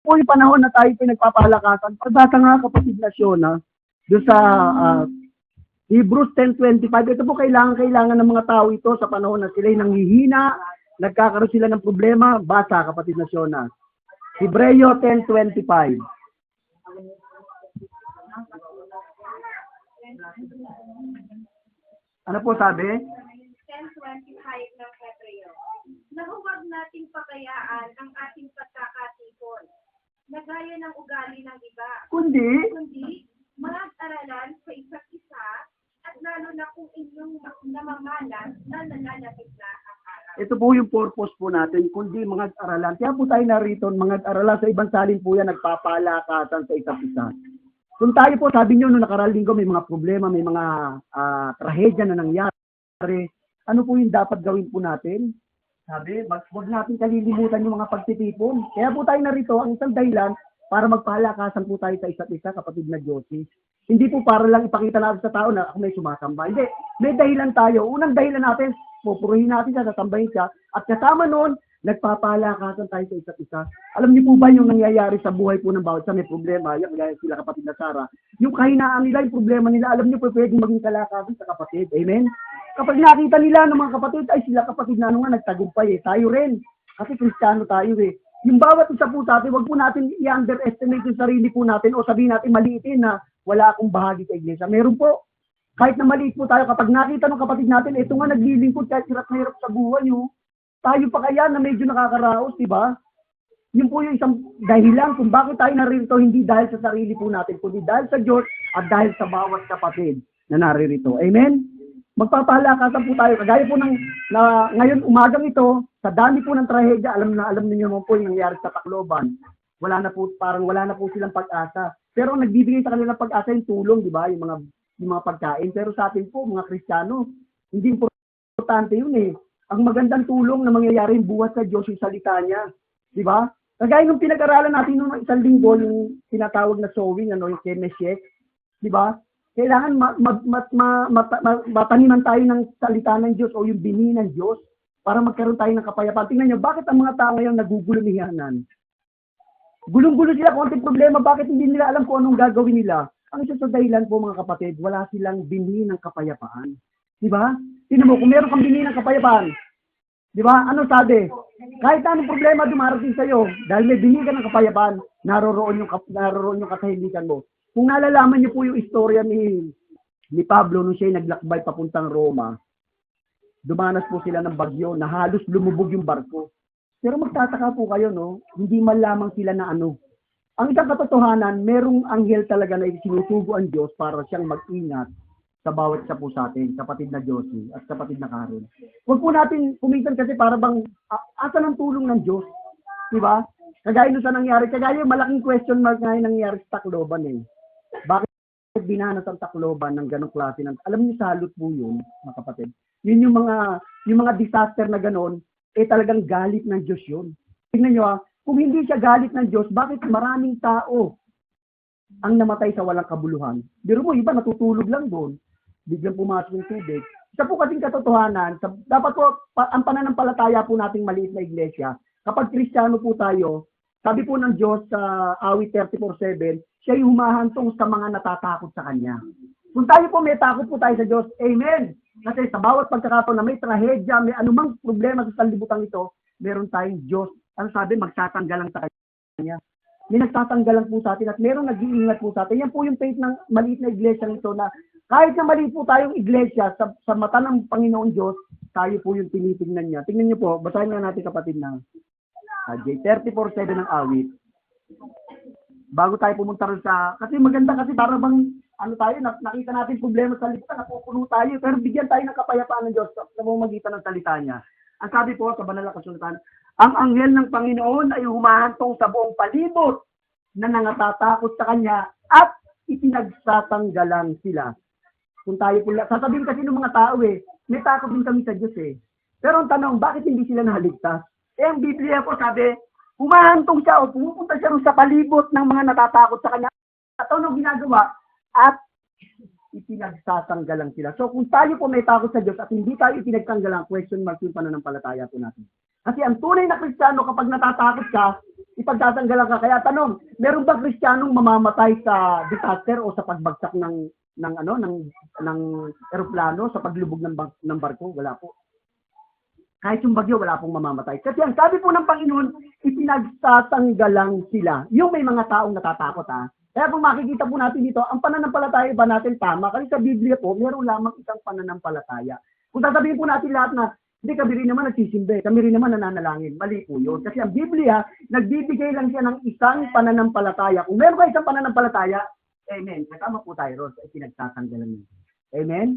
po yung panahon na tayo pinagpapalakasan. Pagbasa nga kapatid na Shona, doon sa Hebrews 10:25, ito po kailangan ng mga tao ito sa panahon na sila'y nanghihina, nagkakaroon sila ng problema. Basa kapatid na Shona. Hebreo 10:25. Ano po sabi? 10:25 ng Hebreo. Na huwag nating pakayaan ang ating pagkakatipon, na gaya ng ugali ng iba, kundi mag-aralan sa isa't isa, at lalo na kung inyong namamalas na nananapit na ang araw. Ito po yung purpose po natin, kundi mag-aralan. Kaya po tayo narito, mag-aralan sa ibang salin po yan, nagpapalakasan sa isa't isa. Kung tayo po, sabi nyo, nung nakaraang linggo, may mga problema, may mga trahedya na nangyari, ano po yung dapat gawin po natin? Sabi, huwag natin kalilimutan yung mga pagtitipon. Kaya po tayo narito, ang isang dahilan para magpalakasan po tayo sa isa't isa, kapatid na Josie. Hindi po para lang ipakita natin sa tao na ako may sumasamba. Hindi, may dahilan tayo. Unang dahilan natin, pupuruhin natin siya, sasambahin siya, at kasama noon, nagpapalakasan tayo sa isa't isa. Alam niyo po ba yung nangyayari sa buhay po ng bawat isa may problema, yung kaya sila kapatid na Sarah, yung kahinaan nila, yung problema nila, alam niyo po pwedeng maging kalakasan sa kapatid. Amen? Kapag nakita nila ng mga kapatid, ay sila kapatid na nagtagumpay eh. Tayo rin. Kasi Kristiyano tayo eh. Yung bawat isa po sa atin, wag po natin i-underestimate yung sarili po natin o sabihin natin maliitin na wala akong bahagi sa iglesia. Meron po. Kahit na maliit po tayo, kapag nakita ng kapatid natin, ito nga naglilingkod kahit hirap na hirap sa buhay nyo, tayo pa kaya na medyo nakakaraos, di ba? Yun po yung isang dahilan kung bakit tayo naririto, hindi dahil sa sarili po natin, kundi dahil sa Diyos at dahil sa bawat kapatid na naririto. Amen? Magpapalakasan po tayo. Kagaya po ngayon umagang ito, sa dami po ng trahedya, alam niyo naman po yung nangyari sa Tacloban. Parang wala na po silang pag-asa. Pero ang nagbibigay sa kanila ng pag-asa yung tulong, di ba? Yung mga pagkain. Pero sa atin po, mga Kristiyano, hindi importante yun eh. Ang magandang tulong na mangyayari yung buhat sa Diyos, yung salita niya. Di ba? Kagaya nung pinag-aralan natin nung isang linggo, yung tinatawag na sowing, yung Kemeshek. Di ba? Kailangan mataniman tayo ng salita ng Diyos o yung bini ng Diyos para magkaroon tayo ng kapayapaan. Tingnan nyo, bakit ang mga tao ngayon nagugulumihanan? Gulong-gulo sila, konting problema, bakit hindi nila alam kung anong gagawin nila? Ang isa sa dahilan po mga kapatid, wala silang bini ng kapayapaan. Di ba? Tingnan mo, kung meron kang bini ng kapayapaan, di ba? Ano sabi? Kahit anong problema dumarating sa'yo, dahil may bini ka ng kapayapaan, naroroon yung katahimikan mo. Kung nalalaman niyo po yung istorya ni Pablo nung siya naglakbay papuntang Roma, dumanas po sila ng bagyo na halos lumubog yung barko. Pero magtataka po kayo, no? Hindi man lamang sila na ano. Ang isang katotohanan, merong anghel talaga na sinusugo ang Diyos para siyang mag-ingat sa bawat isa po sa atin, kapatid na Josie at kapatid na Karen. Huwag po natin kuminsan kasi para bang asan ang tulong ng Diyos? Diba? Kagaya nung sa nangyari, kagaya malaking question mark nga yung nangyari sa Tacloban eh. Bakit binanas ang Tacloban ng ganong klase ng, alam niyo salot po yun, mga kapatid. Yun yung mga disaster na ganon, talagang galit ng Diyos yun. Tingnan niyo kung hindi siya galit ng Diyos, bakit maraming tao ang namatay sa walang kabuluhan? Biro mo, iba natutulog lang doon. Biglang pumasok yung tubig. Isa po kasing katotohanan, dapat po, ang pananampalataya po nating maliit na iglesia, kapag Kristiyano po tayo, sabi po ng Diyos sa awit 34:7, siya yung humahantong sa mga natatakot sa Kanya. Kung tayo po may takot po tayo sa Diyos, amen. Kasi sa bawat pagkakataon na may trahedya, may anumang problema sa sanlibutan ito, meron tayong Diyos. Ano sabi? Magtatanggalan sa Kanya. May nagtatanggalan po sa atin at meron nag-iingat po sa atin. Yan po yung faith ng maliit na iglesia nito na kahit na maliit po tayong iglesia sa mata ng Panginoon Diyos, tayo po yung tinitingnan niya. Tingnan niyo po, basahin nga natin kapatid na J 34:7 ng awit. Bago tayo pumunta rin kasi maganda kasi para bang nakita natin problema sa lipunan, napupuno tayo, pero bigyan tayo ng kapayapaan ng Diyos sa pamamagitan ng salita niya. Ang sabi po sa banal na kasulatan, ang anghel ng Panginoon ay humahantong sa buong palibot na nangatatakot sa Kanya at ipinagsatanggalan sila. Kung tayo po, sasabihin kasi ng mga tao may takot din kami sa Diyos Pero ang tanong, bakit hindi sila nahaligtas? Ang Biblia po sabi, humahantong siya o pumupunta siya sa palibot ng mga natatakot sa Kanya. At anong ginagawa? At ipinagsatanggalan sila. So kung tayo po may takot sa Diyos at hindi tayo ipinagtanggalan, question mark yung pananampalataya po natin. Kasi ang tunay na Kristiyano, kapag natatakot ka, ipagtatanggalan ka. Kaya tanong, meron ba Kristiyanong mamamatay sa disaster o sa pagbagsak ng eroplano, sa paglubog ng barko? Wala po. Kahit yung bagyo, wala pong mamamatay. Kasi ang sabi po ng Panginoon, ipinagtatanggalang sila. Yung may mga taong natatakot, ha. Kaya kung makikita po natin dito, ang pananampalataya ba natin tama? Kasi sa Biblia po, meron lamang isang pananampalataya. Kung sasabihin po natin lahat na, hindi, kami rin naman nagsisimbe, kami rin naman nananalangin, mali po yun. Kasi ang Biblia, nagbibigay lang siya ng isang pananampalataya. Kung meron ka isang pananampalataya, amen. Kasama po tayo ron, pinagtatanggalan niyo. Amen?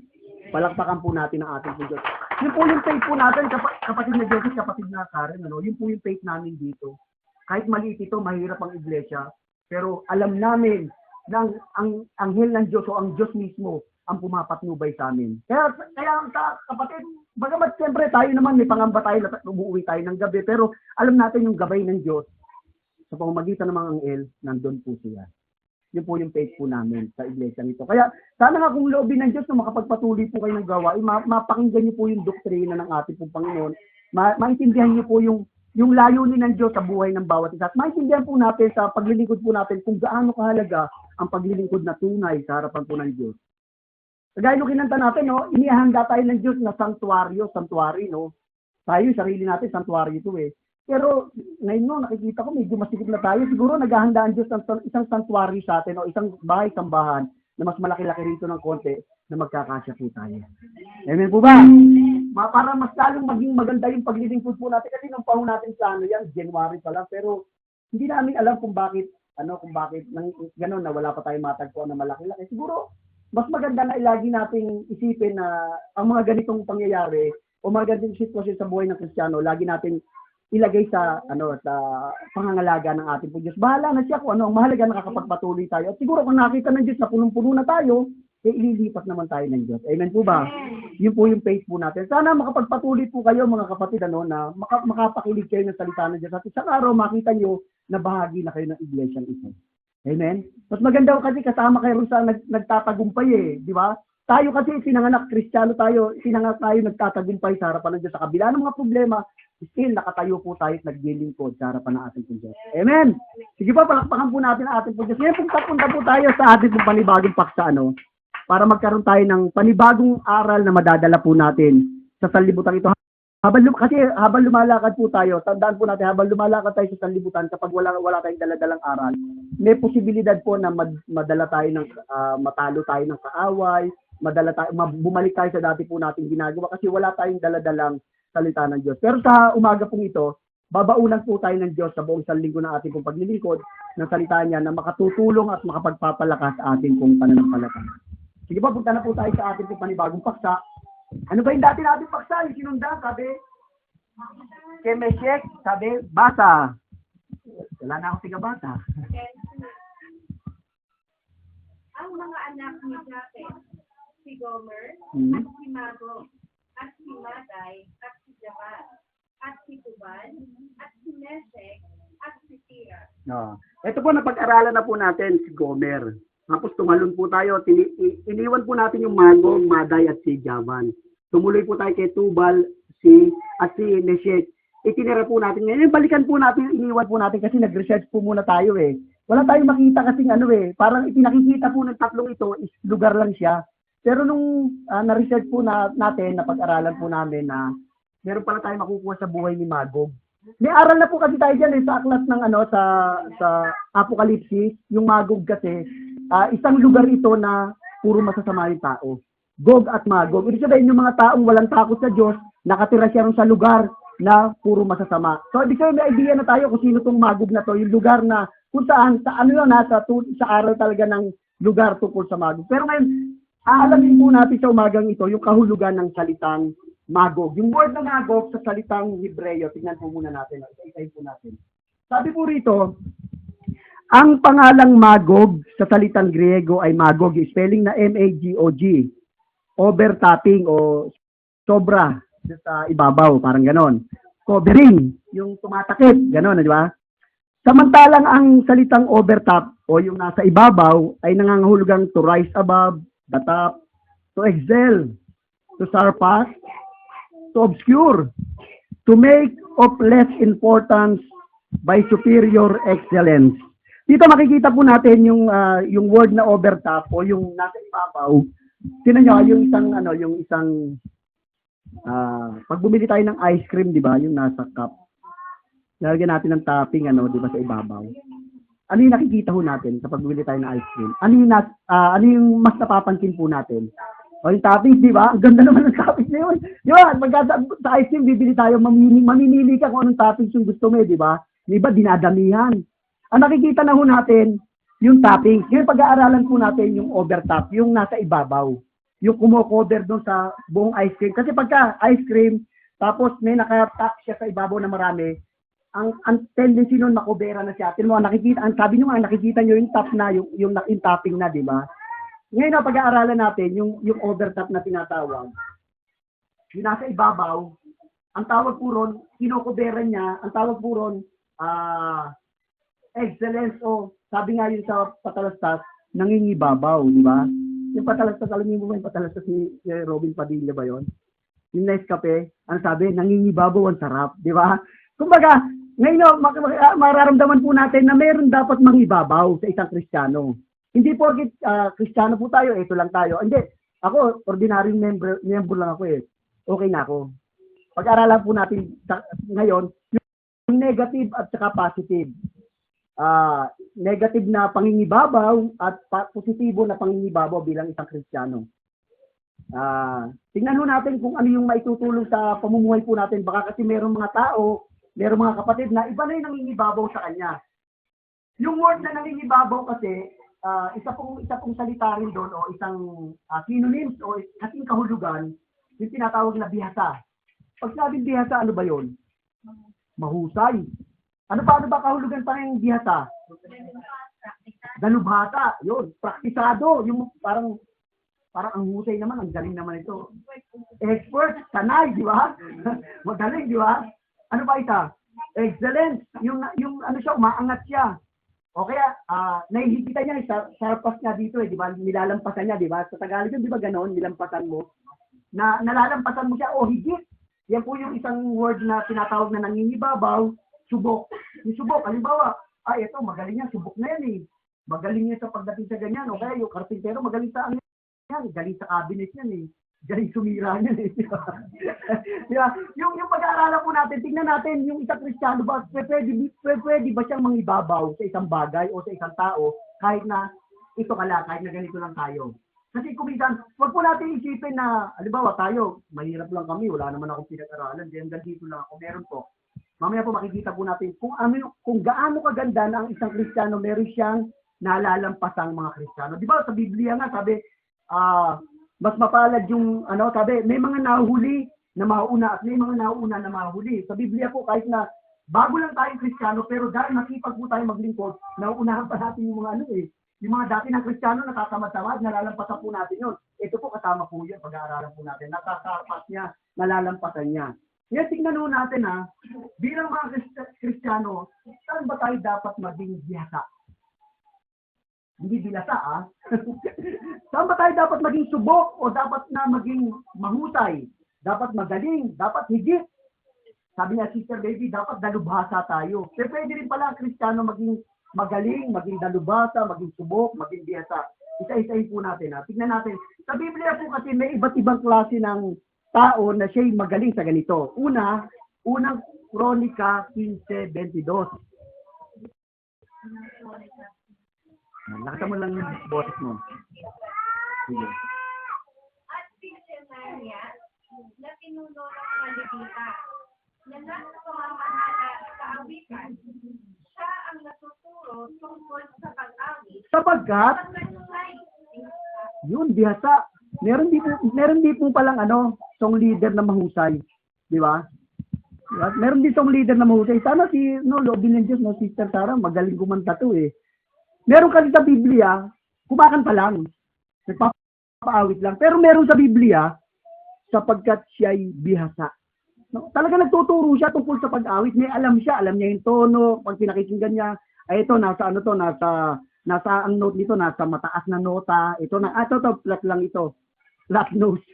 Palakpakan po natin ang ating Diyos. Yun po yung faith po natin, kapatid na Joseph, kapatid na Karen, yun po yung faith namin dito. Kahit maliit ito, mahirap ang iglesia, pero alam namin na ang anghel ng Diyos o ang Diyos mismo ang pumapatnubay sa amin. Kaya kapatid, bagamat siyempre tayo naman may pangamba tayo na umuwi tayo ng gabi, pero alam natin yung gabay ng Diyos sa pamamagitan ng mga anghel, nandun po siya. Yun po yung faith po namin sa iglesia nito. Kaya sana nga kung loobin ng Diyos na makapagpatuloy po kayo ng gawain, mapakinggan niyo po yung doktrina ng ating pong Panginoon, maintindihan niyo po yung layunin ng Diyos sa buhay ng bawat isa. At maintindihan po natin sa paglilingkod po natin kung gaano kahalaga ang paglilingkod na tunay sa harapan po ng Diyos. Kagaya nung kinanta natin, no, inihanda tayo ng Diyos na sanctuary, no. Tayo, sarili natin, sanctuary ito eh. Pero ngayon no, nakikita ko medyo masikip na tayo. Siguro naghahanda ang Diyos ng isang sanctuary sa atin, o isang bahay-sambahan na mas malaki-laki rito ng konti na magkakasya po tayo. Amen po ba? Para mas lalong maging maganda yung paglilingkod po natin. Kasi nung panahon natin sa yan, January pa lang. Pero hindi namin alam kung bakit gano'n na wala pa tayong matagpuan na malaki-laki. Siguro, mas maganda na ilagi nating isipin na ang mga ganitong pangyayari o mga ganitong sitwasyon sa buhay ng Kristiyano, lagi nating ilagay sa pangangalaga ng ating po Diyos. Bahala na siya kung ang mahalaga nakakapagpatuloy tayo. At siguro kung nakita ng Diyos na punong-puno na tayo, ililipat naman tayo ng Diyos. Amen po ba? Yun po yung faith po natin. Sana makapagpatuloy po kayo mga kapatid na makapakilig kayo ng salita ng Diyos. At isang araw makita nyo na bahagi na kayo ng iglesyang ito. Amen? Mas maganda kasi kasama kayo sa nagtatagumpay di ba? Tayo kasi sinanganak, Kristiyano tayo, nagtatagumpay sa harapan ng Diyos. Sa kabila ng mga problema, still nakatayo po tayo at naglilingkod sa harapan ng ating Diyos. Amen? Sige po, palakpakan po natin ang ating Diyos. Ngayon punta po tayo sa ating panibagong paksa, para magkaroon tayo ng panibagong aral na madadala po natin sa sanlibutan ito. Habang lumalakad po tayo, tandaan po natin, habang lumalakad tayo sa sanlibutan, kapag wala tayong daladalang aral, may posibilidad po na madala tayo matalo tayo ng kaaway, bumalik tayo sa dati po nating ginagawa kasi wala tayong daladalang salita ng Diyos. Pero sa umaga pong ito, babaunan po tayo ng Diyos sa buong isang linggo ng ating pong paglilingkod ng salita niya na makatutulong at makapagpapalakas sa ating pong pananampalataya. Sige po, punta na po tayo sa ating pong panibagong paksa. Ano ba yung dati nating paksa? Yung sinunda, sabi, kay Meshek, sabi, basa. Wala na akong tiga-basa. Ang mga anak ni Japhet, si Gomer, at si Magog, at si Maday, at si Javan, at si Tubal, at si Meshek, at si Tira. Ito po, napag-aralan na po natin si Gomer. Tapos tumalon po tayo, iniwan po natin yung Magog, Maday at si Javan. Tumuloy po tayo kay Tubal at si Meshek. Itinira po natin ngayon. Balikan po natin, iniwan po natin kasi nag-research po muna tayo Wala tayong makita kasi parang ipinakikita po ng tatlong ito is lugar lang siya. Pero nung na-research po natin, napag-aralan po namin na meron pala tayong makukuha sa buhay ni Magog. May aral na po kasi tayo dyan sa aklat ng sa Apokalipsis, yung Magog kasi, isang lugar ito na puro masasama yung tao. Gog at Magog. Ibig sabihin yung mga taong walang takot sa Diyos, nakatira siya ron sa lugar na puro masasama. So, ibig sabihin may idea na tayo kung sino tong Magog na to, yung lugar na kung saan, sa aral talaga ng lugar tungkol sa Magog. Pero ngayon, aalamin po natin sa umagang ito yung kahulugan ng salitang Magog. Yung word na Magog sa salitang Hebreo, tingnan po muna natin. Isa-isahin po natin. Sabi po rito, ang pangalang Magog sa salitang Griego ay Magog, spelling na M-A-G-O-G. Overtopping o sobra sa ibabaw, parang ganon. Covering, yung tumatakip, ganon, di ba? Samantalang ang salitang overtop o yung nasa ibabaw ay nangangahulugang to rise above, the top, to excel, to surpass, to obscure, to make of less importance by superior excellence. Dito makikita po natin yung word na overtop o yung nasa ibabaw. Tingnan nyo, yung isang pag bumili tayo ng ice cream, di ba, yung nasa cup. Lalagyan natin ng topping, di ba, sa ibabaw. Ano yung nakikita ho natin kapag bumili tayo ng ice cream? Ano yung mas napapansin po natin? O yung toppings, di ba? Ang ganda naman ng toppings na yun. Di ba? Sa ice cream, bibili tayo, mamimili ka kung anong toppings yung gusto mo, di ba? Di ba? Dinadamihan. Ang nakikita na ho natin, yung toppings. Ngayon, pag-aaralan po natin yung overtop, yung nasa ibabaw. Yung kumocover doon sa buong ice cream. Kasi pagka ice cream, tapos may naka-top siya sa ibabaw na marami, ang tendency nun makobera na siya. Tingnan mo, sabi nyo nga, nakikita nyo yung top na, yung topping na, di ba? Ngayon na pag-aaralan natin, yung overtop na tinatawag, yung nasa ibabaw, ang tawag po ron, kinokobera niya, ang tawag po ron, excellence o sabi nga yun sa patalastas, nangingibabaw, di ba? Yung patalastas, alam niyo ba yung patalastas ni Robin Padilla ba yon? Yung Nescafe, ang sabi, nangingibabaw, ang sarap, di ba? Kumbaga, ngayon, mararamdaman po natin na meron dapat mangibabaw sa isang Kristiyano. Hindi porket Kristiyano po tayo, ito lang tayo. Hindi, ako, ordinary member lang ako eh. Okay na ako. Pag-aralan po natin ngayon, yung negative at saka positive. Negative na pangingibabaw at positibo na pangingibabaw bilang isang Kristiyano. Tingnan ho natin kung ano yung maitutulong sa pamumuhay po natin. Baka kasi merong mga tao, merong mga kapatid na iba na yung nangingibabaw sa kanya. Yung word na nangingibabaw kasi, isa pong salita rin doon o isang synonyms o kasing kahulugan, yung tinatawag na bihasa. Pag sinabing bihasa, ano ba yun? Mahusay. Ano ba kahulugan pa ng bihasa? Dalubhasa. Yun. Praktisado. Yung parang ang husay naman, ang galing naman ito. Expert, sanay, di ba? Magaling, di ba? Ano ba ita? Excellent. Yung ano siya, umaangat siya. O kaya, nahihigitan niya, sarpas niya dito di ba? Nilalampasan niya, di ba? Sa Tagalog yun, di ba ganoon? Nilampasan mo. Nalalampasan mo siya, higit. Yan po yung isang word na tinatawag na nangingibabaw, subok. Yung subok, halimbawa, ito, magaling yan, subok na yan eh. Magaling yan sa pagdating sa ganyan. O kaya yung karpintero, magaling sa ano yan, galing sa cabinet yan eh. Galing sumira niyan eh. Diba? Yung pag-aaralan po natin, tingnan natin yung isang Kristiyano ba, pwede ba siyang mangibabaw sa isang bagay o sa isang tao kahit na ito kahit na ganito lang tayo. Kasi kung minsan, wag po natin isipin na, halimbawa tayo, mahirap lang kami, wala naman akong pinag-aralan, hanggang dito lang ako, meron po. Mamaya po makikita po natin kung gaano kaganda na ang isang Kristiyano, meron siyang nalalampasang mga Kristiyano. Di ba sa Biblia nga, sabi, mas mapalad yung, sabi, may mga nahuhuli na mauna at may mga nauna na mahuli. Sa Biblia po, kahit na bago lang tayong Kristiyano, pero dahil nakipag po tayo maglingkod, nauunahan pa natin yung mga yung mga dati ng Kristiyano natatamad-tamad, nalalampasan po natin yun. Ito po kasama po yun, pag-aaralan po natin. Nakakarpas niya, nalalampasan niya. Ngayon, tingnan po natin bilang mga Kristiyano, saan ba tayo dapat maging biyasa? Hindi bilasa Saan ba tayo dapat maging subok o dapat na maging mahusay? Dapat magaling, dapat higit. Sabi niya, Sister Baby, dapat dalubhasa tayo. Pero pwede rin pala ang Kristiyano maging magaling, maging dalubhasa, maging subok, maging biyasa. Isa-isahin po natin. Tignan natin. Sa Biblia po kasi may iba't ibang klase ng tao na siya'y magaling sa ganito. Unang Kronika 15:22. Nakita mo lang yung boses mo. Sige. At Sinsemania, na pinuno ng mga Levita, na nasa pamamahala sa awitan, siya ang natuturo tungkol sa pag-awit. Sapagkat, yun, bihasa. Meron din po palang song leader na mahusay. Di ba? Meron din song leader na mahusay. Sana Lobby ng Diyos, Sister Sarah, magaling kumanta to eh. Meron kasi sa Biblia, kumakanta lang. Nagpapaawit lang. Pero meron sa Biblia, sapagkat siya'y bihasa. Talaga nagtuturo siya tungkol sa pag-awit. May alam siya. Alam niya yung tono. Pag pinakikinggan niya, ito, nasa ang note nito, nasa mataas na nota. Ito, flat lang ito. flat nose.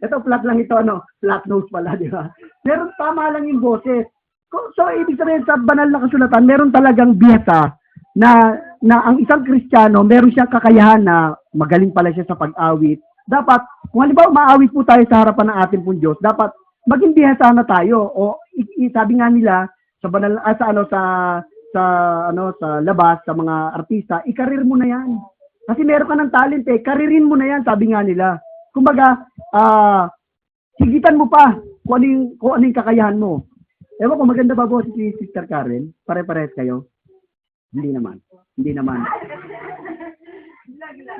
Ito, flat lang ito, ano? Flat nose pala, di ba? Meron, tama lang yung boses. So, ibig sabihin sa banal na kasulatan, meron talagang biyasa na ang isang Kristiyano, meron siyang kakayahan na magaling pala siya sa pag-awit. Dapat, kung halimbawa maawit po tayo sa harapan ng ating pong Diyos, dapat maging biyasa na tayo. O sabi nga nila sa banal sa labas sa mga artista, ikarir mo na 'yan. Kasi meron ka ng talent karirin mo na 'yan, sabi nga nila. Kumbaga, sigitan mo pa kung ano yung kakayahan mo. Ewan ko, maganda ba po si Sister Karen? Pare-pares kayo? Hindi naman. Hindi naman.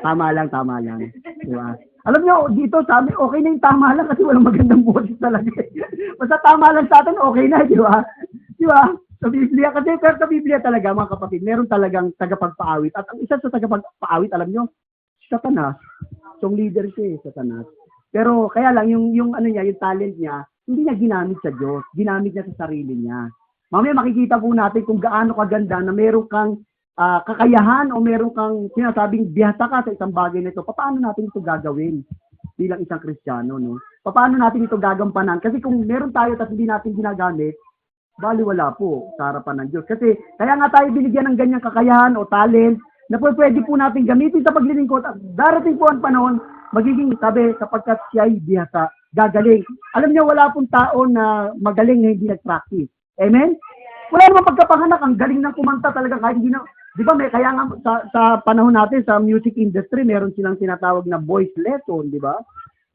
Tama lang. Diba? Alam nyo, dito sabi, okay na yung tama lang kasi walang magandang boses talaga. Basta tama lang sa atin, okay na, di ba? Di ba? Sa Biblia, kasi pero sa Biblia talaga, mga kapatid, meron talagang tagapagpaawit. At ang isa sa tagapagpaawit, alam nyo, Satanas. Song leader siya Satanas. Pero kaya lang, yung ano niya, yung talent niya, hindi niya ginamit sa Diyos. Ginamit niya sa sarili niya. Mamaya makikita po natin kung gaano kaganda na meron kang kakayahan o meron kang sinasabing biyasa ka sa isang bagay nito. Paano natin ito gagawin bilang isang Kristiyano, no? Paano natin ito gagampanan? Kasi kung meron tayo at hindi natin ginagamit, baliwala po sa harapan ng Diyos. Kasi kaya nga tayo binigyan ng ganyang kakayahan o talent na pwede po natin gamitin sa paglilingkod at darating po ang panahon, magiging sabi sapagkat siya ay biyasa, gagaling. Alam niyo, wala pong tao na magaling na hindi nag-practice. Amen? Wala namang pagkapanganak, ang galing ng kumanta talaga kahit hindi na. Di ba, may kaya nga sa panahon natin sa music industry, meron silang tinatawag na voice lesson, di ba?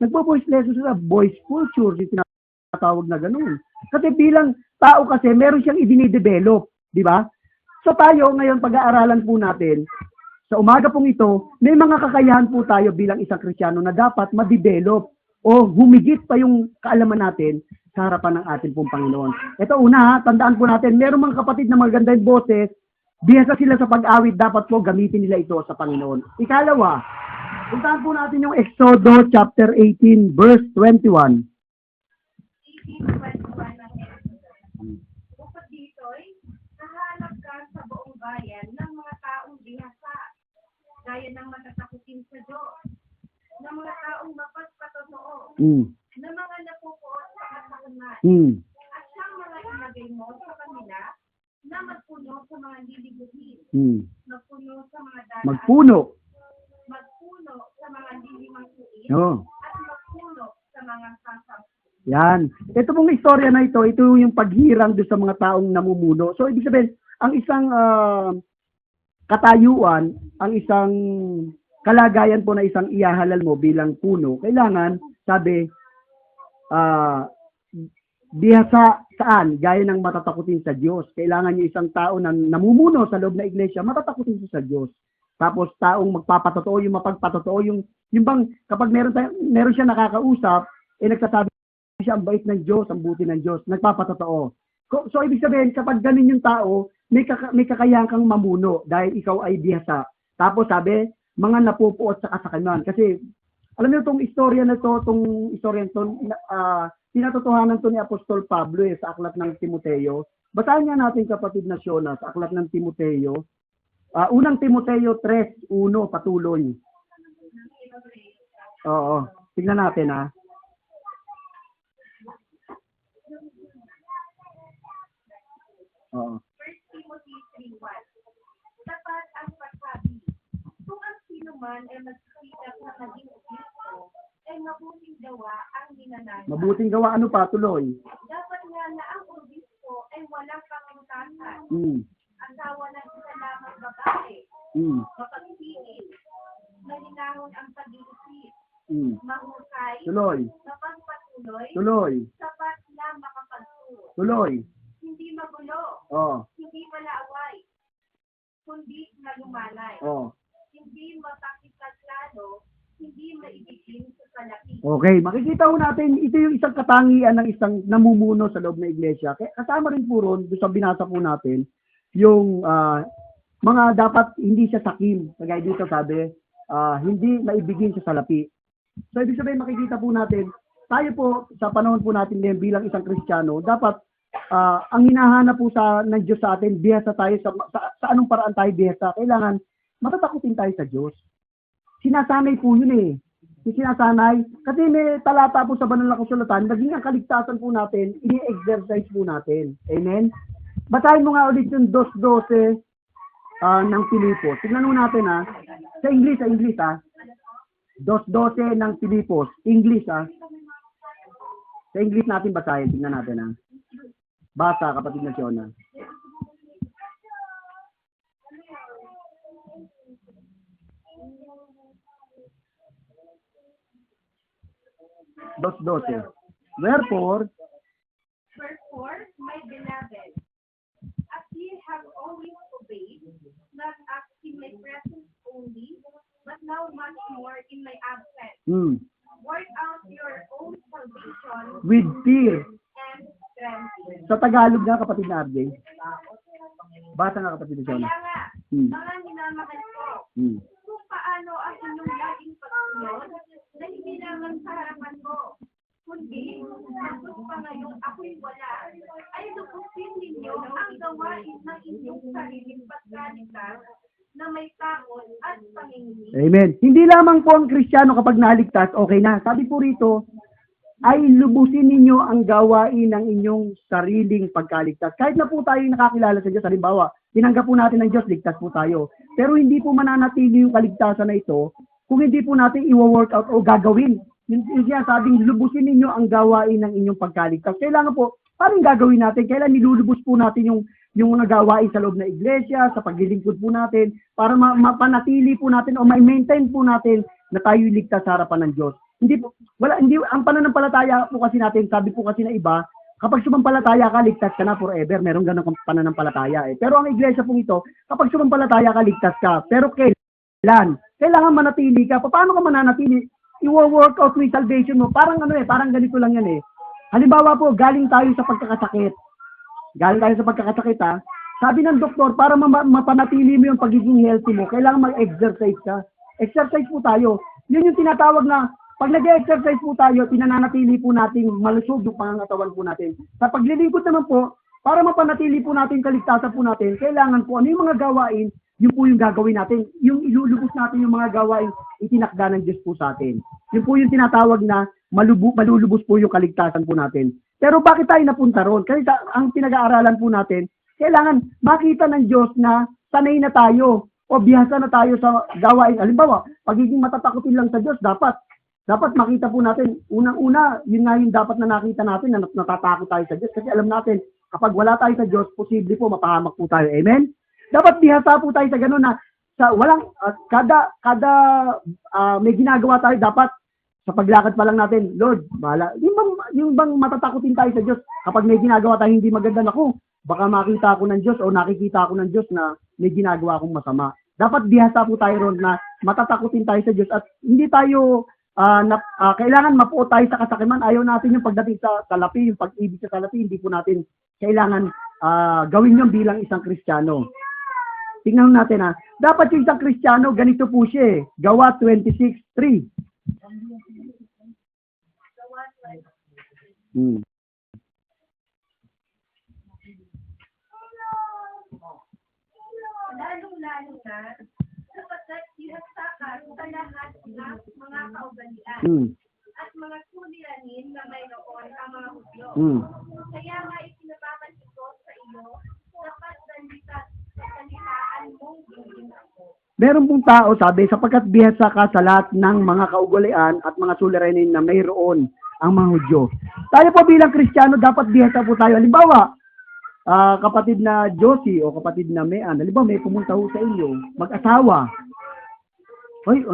Nagpo-voice lesson sila, voice culture, yung tinatawag na ganun. Kasi bilang tao kasi, meron siyang i-develop, di ba? So tayo, ngayon, pag-aaralan po natin, sa umaga pong ito, may mga kakayahan po tayo bilang isang Kristiyano na dapat ma-develop o humigit pa yung kaalaman natin sa harapan ng ating pong Panginoon. Ito una, tandaan po natin, meron mga kapatid na maganda yung boses, biyasa sila sa pag-awit, dapat po gamitin nila ito sa Panginoon. Ikalawa, puntahan po natin yung Exodo chapter 18, verse 21. 18:21 ng Exodus. Bukod dito'y, nahanap ka sa buong bayan ng mga taong bihasa, gaya ng matatakutin sa Diyos, ng mga taong mapagpatotoo, ng mga napupuot sa kasakunan, at siyang mga ilagay mo sa kanila na magpuno sa mga lilibuhin, magpuno sa mga dalaan, magpuno sa mga lilimang tuig, at magpuno sa mga sasampu. Yan. Ito pong istorya na ito yung paghirang doon sa mga taong namumuno. So, ibig sabihin, ang isang katayuan, ang isang kalagayan po na isang ihahalal mo bilang puno, kailangan, sabi, bihasa saan? Gaya ng matatakutin sa Diyos. Kailangan yung isang tao na namumuno sa loob na iglesia, matatakutin siya sa Diyos. Tapos taong magpapatotoo, yung mapagpatotoo, yung bang kapag meron siya nakakausap, nagsasabi siya ang bait ng Diyos, ang buti ng Diyos, nagpapatotoo. So ibig sabihin, kapag ganun yung tao, may kakayahan kang mamuno dahil ikaw ay bihasa. Tapos sabi, mga napupuot sa kasakanan. Kasi alam niyo itong istorya na to, pinatotohanan to ni Apostol Pablo sa aklat ng Timoteo. Basahin niya natin kapatid na Shona sa aklat ng Timoteo. Unang Timoteo 3:1 patuloy. Oo, tingnan natin Oo. 1 Timothy 3:1. Dapat ang pagsabi, kung ang sino man ay magsisikap na maging obispo, ay mabuting gawa ang ninanasa. Mabuting gawa, ano pa? Tuloy. Dapat nga na ang obispo ay walang pangungkasan. Asawa ng isa lamang babae. Mapagpigil. Malinahon ang pag-iisip. Mahusay. Tuloy. Mapagpatuloy. Tuloy. Sapat na makapagturo. Tuloy. Hindi magulo. Hindi malaaway. Kundi nalumalay. Hindi mapakipaglalo. Hindi maibigin sa salapi. Okay, makikita ho natin, ito yung isang katangian ng isang namumuno sa loob ng iglesia. Kasama rin po ron, doon sa binasa po natin, yung mga dapat hindi siya sakim. Kagaya dito sabi, hindi maibigin sa salapi. So, ibig sabihin, makikita po natin, tayo po, sa panahon po natin ngayon bilang isang Kristiyano, dapat ang hinahanap po ng Diyos sa atin, bihasa tayo, sa anong paraan tayo bihasa. Kailangan, matatakutin tayo sa Diyos. Sinasanay po yun yung sinasanay. Kasi may talata po sa banal na kasulatan, naging ang kaligtasan po natin, ini-exercise po natin. Amen? Basahin mo nga ulit yung 2:12 ng Pilipos. Tignan mo natin Sa English 2:12 ng Pilipos. English Sa English natin basahin. Tignan natin Basa, kapatid na Siona. Wherefore, my beloved, as ye have always obeyed, not as in my presence only, but now much more in my absence, work out your own salvation with fear. and trembling. Sa Tagalog nga, kapatid na RJ. Basa nga, kapatid na Siona. Kaya nga, mga minamahal ko, kung paano ang inyong laging pagsunod na hindi naman sa harapan ko, kundi tapos pa ngayong ako'y wala, ay lubusin ninyo ang gawain ng inyong sariling pagkaligtas na may takot at pangingin. Amen. Hindi lamang po ang Kristiyano kapag naligtas, okay na. Sabi po rito, ay lubusin ninyo ang gawain ng inyong sariling pagkaligtas. Kahit na po tayo nakakilala sa Diyos, halimbawa, tinanggap po natin ng Diyos, ligtas po tayo. Pero hindi po mananatili yung kaligtasan na ito kung hindi po natin i-workout o gagawin. Yung sabing lubusin ninyo ang gawain ng inyong pagkaligtas. Kailangan po, parang gagawin natin, kailan nilulubos po natin yung mga gawain sa loob ng iglesia, sa paglilingkod po natin, para mapanatili po natin o ma-maintain po natin na tayo ligtas sa harapan ng Diyos. Ang pananampalataya po kasi natin, sabi po kasi na iba, kapag sumampalataya ka, ligtas ka na forever. Meron ganun pananampalataya Pero ang iglesia po ito, kapag sumampalataya ka, ligtas ka. Pero kailan? Kailangan manatili ka. Paano ka mananatili? I-work out with salvation mo. Parang parang ganito lang yan Halimbawa po, galing tayo sa pagkakasakit. Sabi ng doktor, para mapanatili mo yung pagiging healthy mo, kailangan mag-exercise ka. Exercise po tayo. Yun yung tinatawag na, pag nag-exercise po tayo, pinananatili po natin malusog yung pangangatawan po natin. Sa paglilingkod naman po, para mapanatili po natin kaligtasan po natin, kailangan po ano yung mga gawain, yun po yung gagawin natin. Yung ilulubos natin yung mga gawain, itinakda ng Diyos po sa atin. Yun po yung tinatawag na malulubos po yung kaligtasan po natin. Pero bakit tayo napunta ron? Kasi ang pinag-aaralan po natin, kailangan makita ng Diyos na sanay na tayo o bihasa na tayo sa gawain. Halimbawa, pagiging matatakotin lang sa Diyos, dapat makita po natin, unang-una, yun nga yung dapat na nakita natin na natatakot tayo sa Diyos. Kasi alam natin, kapag wala tayo sa Diyos, posible po mapahamak po tayo. Amen? Dapat bihasa po tayo sa gano'n na kada may ginagawa tayo, dapat sa paglakad pa lang natin, Lord, bahala. Yung bang matatakotin tayo sa Diyos kapag may ginagawa tayo hindi maganda, baka makita ako ng Diyos o nakikita ako ng Diyos na may ginagawa akong masama. Dapat bihasa po tayo ron na matatakotin tayo sa Diyos at hindi tayo kailangan mapuo tayo sa kasakiman. Ayaw natin yung pagdating sa salapi, yung pag-ibig sa salapi, hindi po natin kailangan gawin yun bilang isang Kristiyano. Tingnan natin dapat yung isang Kristiyano, ganito po siya Gawa 26:3. Lalong-lalo na, sapagkat sinasakal sa lahat ng mga kaugalian at mga suliranin na mayroon ang mga Hudyo. Kaya nga isinababalik ko sa iyo, dapat salitaan mong gawin ako. Meron pong tao, sabi, sapagkat bihasa ka sa lahat ng mga kaugalian at mga suliranin na mayroon ang mga Hudyo. Tayo po bilang Kristiyano, dapat bihasa po tayo. Halimbawa, kapatid na Josie o kapatid na Mean, halimbawa may pumunta ho sa inyo, mag-asawa. Ay,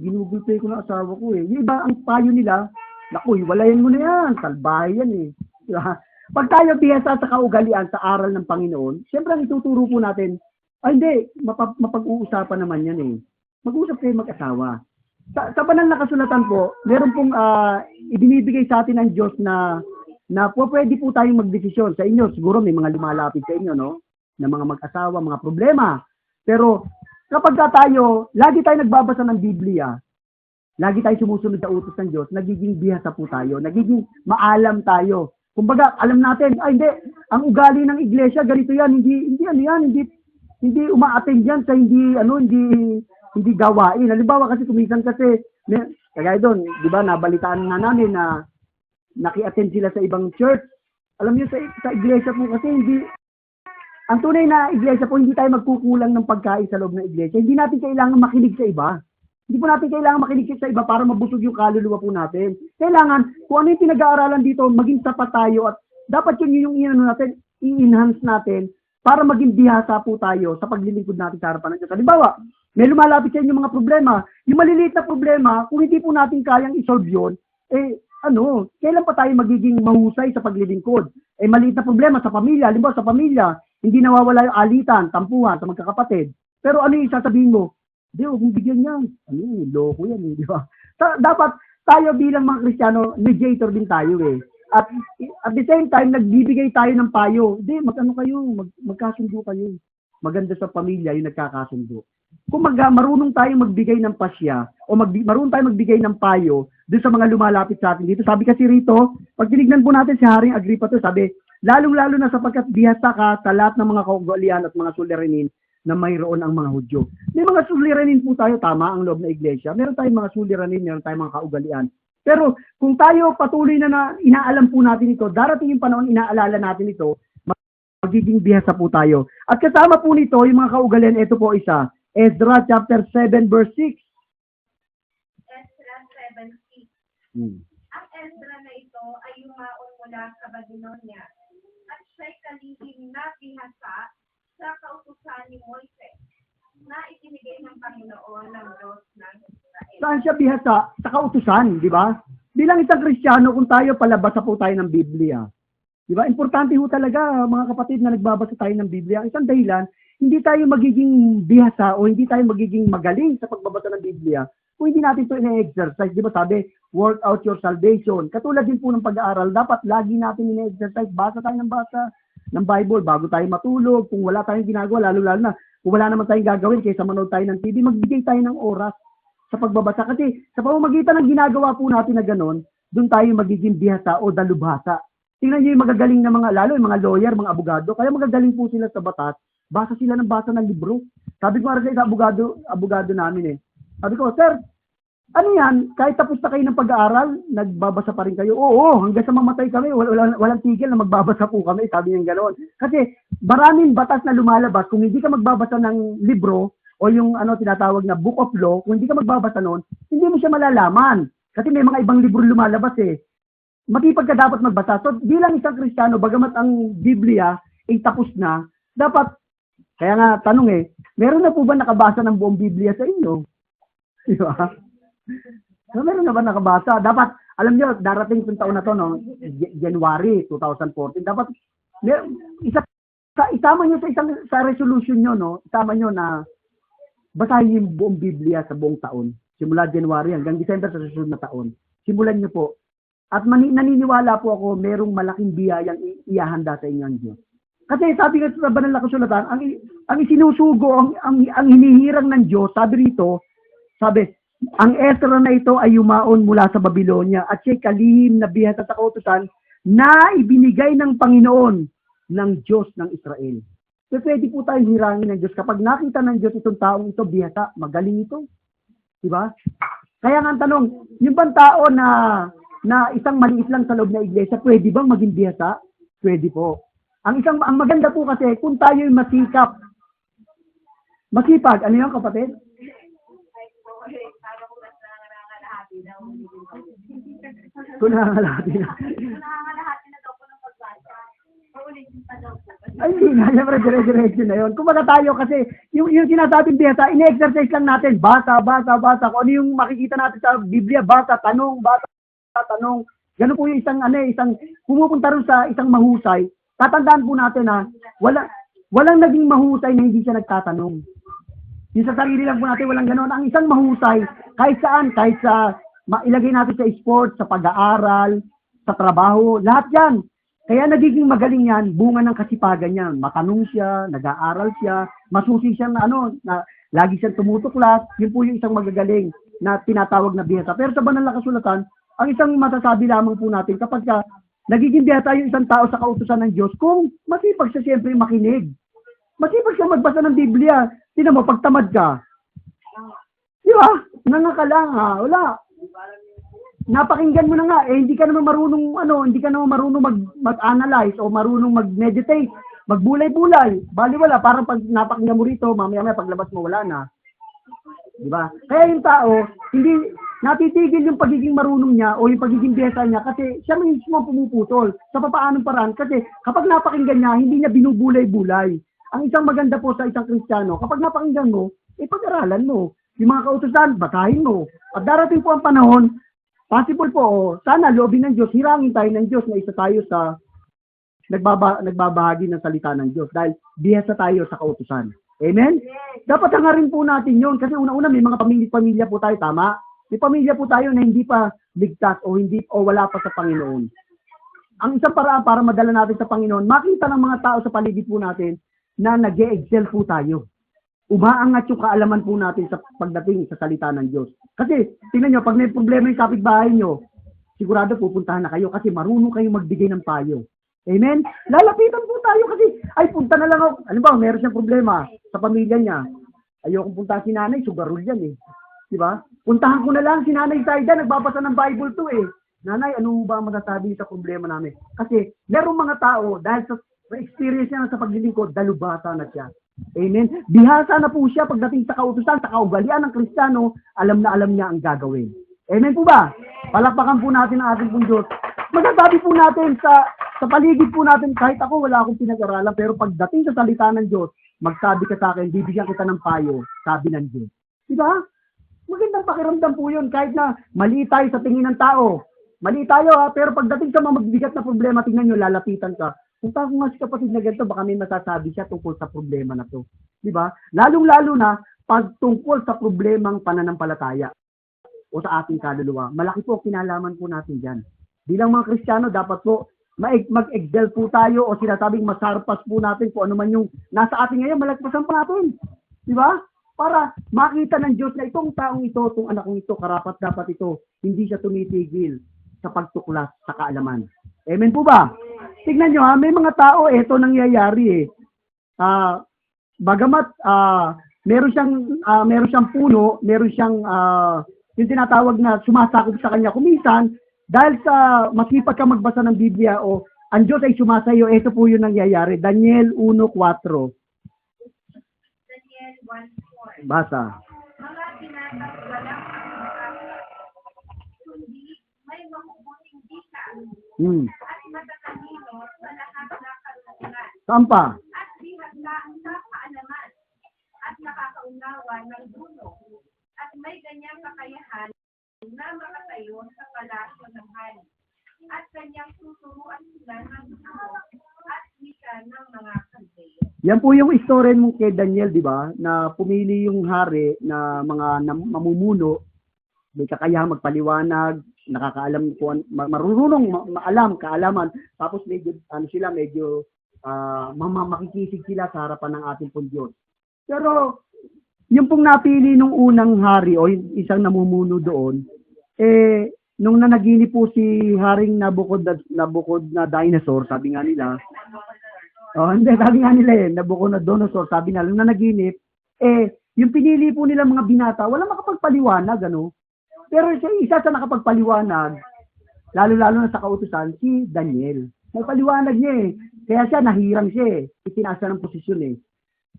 ginugulpay ko na asawa ko Yung iba, ang payo nila, naku, hiwalayan mo na yan, salbahay yan Diba? Pag tayo bihasa sa kaugalian, sa aral ng Panginoon, siyempre ang ituturo po natin, hindi, mapag-uusapan naman yan Mag-usap kayo mag-asawa. Sa banal na kasulatan po, meron pong ibinibigay sa atin ng Diyos na pwede po tayong magdesisyon sa inyo. Siguro may mga lumalapit sa inyo, na mga mag-asawa, mga problema. Pero kapag tayo, lagi tayo nagbabasa ng Biblia, lagi tayo sumusunod sa utos ng Diyos, nagiging bihasa po tayo, nagiging maalam tayo. Kumbaga, alam natin, hindi, ang ugali ng iglesia, ganito yan, hindi uma-attend yan sa hindi gawain. Halimbawa kasi kuminsan kasi Kagaya doon, di ba, nabalitaan nga namin na naki-attend sila sa ibang church. Alam niyo, sa iglesia po kasi hindi, ang tunay na iglesia po, hindi tayo magkukulang ng pagkain sa loob ng iglesia. Hindi natin kailangan makinig sa iba. Hindi po natin kailangan makinig sa iba para mabusog yung kaluluwa po natin. Kailangan, kung ano yung pinag-aaralan dito, maging sapat tayo at dapat yung natin, i-enhance natin para maging bihasa po tayo sa paglilingkod natin sa harapan ng Diyos. Halimbawa, may lumalapit sa inyo mga problema. Yung maliliit na problema, kung hindi po natin kayang isolve yun, kailan pa tayo magiging mahusay sa paglilingkod? Maliit na problema sa pamilya. Halimbawa, sa pamilya, hindi nawawala yung alitan, tampuhan sa magkakapatid. Pero ano yung sasabihin mo? Hindi, huwag mong bigyan yan. Loko yan, di ba? Dapat tayo bilang mga Kristiyano, mediator din tayo eh. At the same time, nagbibigay tayo ng payo. Hindi, magkasundo kayo. Maganda sa pamilya yung nagkakasundo. Kung marunong tayong magbigay ng pasya o marunong tayong magbigay ng payo doon sa mga lumalapit sa atin dito. Sabi kasi rito, pag tinignan po natin si Haring Agripa to, sabi, lalong-lalo na sapagkat bihasa ka sa lahat ng mga kaugalian at mga suliranin na mayroon ang mga Hudyo. May mga suliranin po tayo, tama, ang loob na iglesia. Meron tayong mga suliranin, meron tayong mga kaugalian. Pero kung tayo patuloy na inaalam po natin ito, darating yung panahon inaalala natin ito, magiging bihasa po tayo. At kasama po nito, yung mga kaugalian, ito po isa, Ezra chapter 7 verse 6. Ezra 7:6. Ang Ezra na ito ay yumaon mula sa Babylonia at siya'y kalihim na bihasa sa kautusan ni Moises na ibinigay ng Panginoon ng Diyos ng Israel. Saan siya bihasa? Sa kautusan, di ba? Bilang isang Kristiyano, kung tayo palabasa po tayo ng Biblia, di ba? Importante ho talaga, mga kapatid, na nagbabasa tayo ng Biblia. Isang dahilan, hindi tayo magiging bihasa o hindi tayo magiging magaling sa pagbabasa ng Biblia kung hindi natin ito ina-exercise. Di ba sabi, work out your salvation. Katulad din po ng pag-aaral, dapat lagi natin ina-exercise. Basa tayo ng basa ng Bible bago tayo matulog. Kung wala tayong ginagawa, lalo-lalo na, kung wala naman tayong gagawin kaysa manood tayo ng TV, magbigay tayo ng oras sa pagbabasa. Kasi sa pamamagitan ng ginagawa po natin na gano'n, doon tayo magiging bihasa o dalubhasa. Tingnan niyo yung magagaling na mga, lalo yung mga lawyer, mga abogado, kaya magagaling po sila sa batas, basa sila ng basa ng libro. Sabi ko nga sa isa abogado namin Sabi ko, sir, ano yan? Kahit tapos na kayo ng pag-aaral, nagbabasa pa rin kayo? Oo, hanggang sa mamatay kami, walang tigil na magbabasa po kami. Sabi niya gano'n. Kasi maraming batas na lumalabas, kung hindi ka magbabasa ng libro, o yung tinatawag na book of law, kung hindi ka magbabasa noon, hindi mo siya malalaman. Kasi may mga ibang libro lumalabas Matipag ka dapat magbasa. So, bilang isang Kristiyano, bagamat ang Biblia ay tapos na, dapat, kaya nga tanong meron na po ba nakabasa ng buong Biblia sa inyo? Di ba? So, meron na ba nakabasa? Dapat, alam niyo, darating itong taon na to, no? January 2014. Dapat, isama niyo sa resolution niyo, no? Isama niyo na basahin yung buong Biblia sa buong taon. Simula January hanggang December sa susunod na taon. Simulan niyo po. At naniniwala po ako, merong malaking biyayang iahanda sa inyo ang Diyos. Kasi sabi nga sa banal na kasulatan, ang isinusugo, ang hinihirang ng Diyos, sabi rito, ang Ezra na ito ay yumaon mula sa Babylonia at siya'y kalihim na bihasa sa kautusan na ibinigay ng Panginoon ng Diyos ng Israel. So pwede po tayong hirangin ng Diyos. Kapag nakita ng Diyos itong taong ito, bihasa, magaling ito. Diba? Kaya nga ang tanong, yung bang tao na isang maliit lang sa loob na iglesia, pwede bang maging bihasa? Pwede po. Ang maganda po kasi, kung tayo yung masipag, ano yan kapatid? Kung nangangalahati na. Nangangalahati na daw po ng pagbasa. Paulitin pa daw po. Ay, hindi na. Siyempre, dire-diretso na yun. Kung tayo kasi, yung sinasabing bihasa, ine-exercise lang natin. Basa. Kung ano yung makikita natin sa Biblia, basa, tanong. Ganun po yung isang pumupunta rin sa isang mahusay. Tatandaan po natin na walang naging mahusay na hindi siya nagtatanong. Yung sa sarili lang po natin, walang gano'n. Ang isang mahusay, kahit sa ilagay natin sa sports, sa pag-aaral, sa trabaho, lahat yan. Kaya nagiging magaling yan, bunga ng kasipagan niya. Matanong siya, nag-aaral siya, masusi siya na lagi siyang tumutuklas. Yun po yung isang magagaling na tinatawag na bihasa. Pero sa banal na kasulatan, ang isang masasabi lamang po natin, kapag nagiging bihasa yung isang tao sa kautusan ng Diyos, kung masipag siya siyempre makinig. Masipag siya magbasa ng Biblia. Tingnan mo, pagtamad ka. Di ba? Nangaka lang Wala. Napakinggan mo na nga, hindi ka naman marunong, hindi ka naman marunong mag-analyze o marunong mag-meditate, magbulay-bulay. Baliwala, parang pag napakinggan mo rito, mamaya paglabas mo, wala na. Di ba? Kaya yung tao, hindi natitigil yung pagiging marunong niya o yung pagiging biyasa niya kasi siya mismo ang pumuputol sa papaanong paraan. Kasi kapag napakinggan niya, hindi niya binubulay-bulay. Ang isang maganda po sa isang Kristiyano, kapag napakinggan mo, pag-aralan mo. Yung mga kautusan, basahin mo. At darating po ang panahon, possible po, sana loobin ng Diyos, hirangin tayo ng Diyos na isa tayo sa nagbabahagi ng salita ng Diyos dahil bihasa tayo sa kautusan. Amen? Dapat hangarin po natin yun kasi una-una may mga pamilya po tayo, tama? May pamilya po tayo na hindi pa ligtas o wala pa sa Panginoon. Ang isang paraan para madala natin sa Panginoon, makita ng mga tao sa paligid po natin na nag-e-excel po tayo. Umaangat yung kaalaman po natin sa pagdating sa salita ng Diyos. Kasi, tingnan nyo, pag may problema yung kapitbahay nyo, sigurado pupuntahan na kayo kasi marunong kayong magbigay ng payo. Amen? Lalapitan po tayo kasi, ay punta na lang ako. Alam ba, meron siyang problema sa pamilya niya. Ayokong punta si nanay, sugarol yan eh. Diba? Puntahan ko na lang si nanay Saida, nagbabasa ng Bible to eh. Nanay, ano ba ang masasabi sa problema namin? Kasi, merong mga tao, dahil sa experience niya sa paglilingkod, dalubhasa na siya. Amen? Bihasa na po siya pagdating sa kautusan, sa kaugalian ng Kristiyano, alam na alam niya ang gagawin. Amen po ba? Palakpakan po natin ang ating pong Diyos. Masasabi po natin sa paligid po natin, kahit ako wala akong pinag-aralan, pero pagdating sa salita ng Diyos, magsabi ka sa akin, bibigyan kita ng payo, sabi ng Diyos. Diba? Magandang pakiramdam po yun, kahit na mali tayo sa tingin ng tao. Mali tayo ha, pero pagdating sa mga magbigat na problema, tingnan nyo, lalapitan ka. Kung ko nga si kapatid na ganito, baka may masasabi siya tungkol sa problema na to. Diba? Lalong-lalo na, pag tungkol sa problemang pananampalataya o sa ating kaluluwa, malaki po kinalaman po natin dyan. Bilang mga Kristiyano, dapat po mag-excel po tayo o sinasabing masarpas po natin kung ano man yung nasa atin ngayon, malagpasan pa natin. Di ba? Para makita ng Diyos na itong taong ito, itong anak kong ito, karapat dapat ito, hindi siya tumitigil sa pagtuklas sa kaalaman. Amen po ba? Tignan nyo ha, may mga tao, ito nangyayari eh. Bagamat meron siyang puno, meron siyang yung tinatawag na sumasakop sa kanya kumisan, dahil sa masipag ka magbasa ng Biblia o ang Diyos ay sumasayo, ito po yung nangyayari. Daniel 1:4. Daniel 1:4. Basa. Mga binatang walang kundi may makukuting dika at matatalino sa lahat ng karunungan. Saan pa? At bihaglaan sa kaalaman at nakakaunawa ng dulo. At may ganyang kakayahan na makatayo sa palasyo ng hari. At kanyang tuturuan sila ng dulo at wika ng mga Kaldeyo. Yan po yung istorya mo kay Daniel, di ba? Na pumili yung hari na mga mamumuno, may kakayahang magpaliwanag, nakakaalam kung marunong kaalaman, tapos medyo makikisig sila sa harapan ng ating pong Diyos. Pero yung pong napili nung unang hari o yung isang namumuno doon, nung nanaginip po si Haring Nabukod na dinosaur, sabi nga nila, sabi nga nila Nabucodonosor, sabi nga nung nanaginip, yung pinili po nila mga binata, wala makapagpaliwanag, Pero isa sa nakapagpaliwanag, lalo-lalo na sa kautusan, si Daniel. May paliwanag niya Kaya siya, nahirang siya Itinaas siya ng posisyon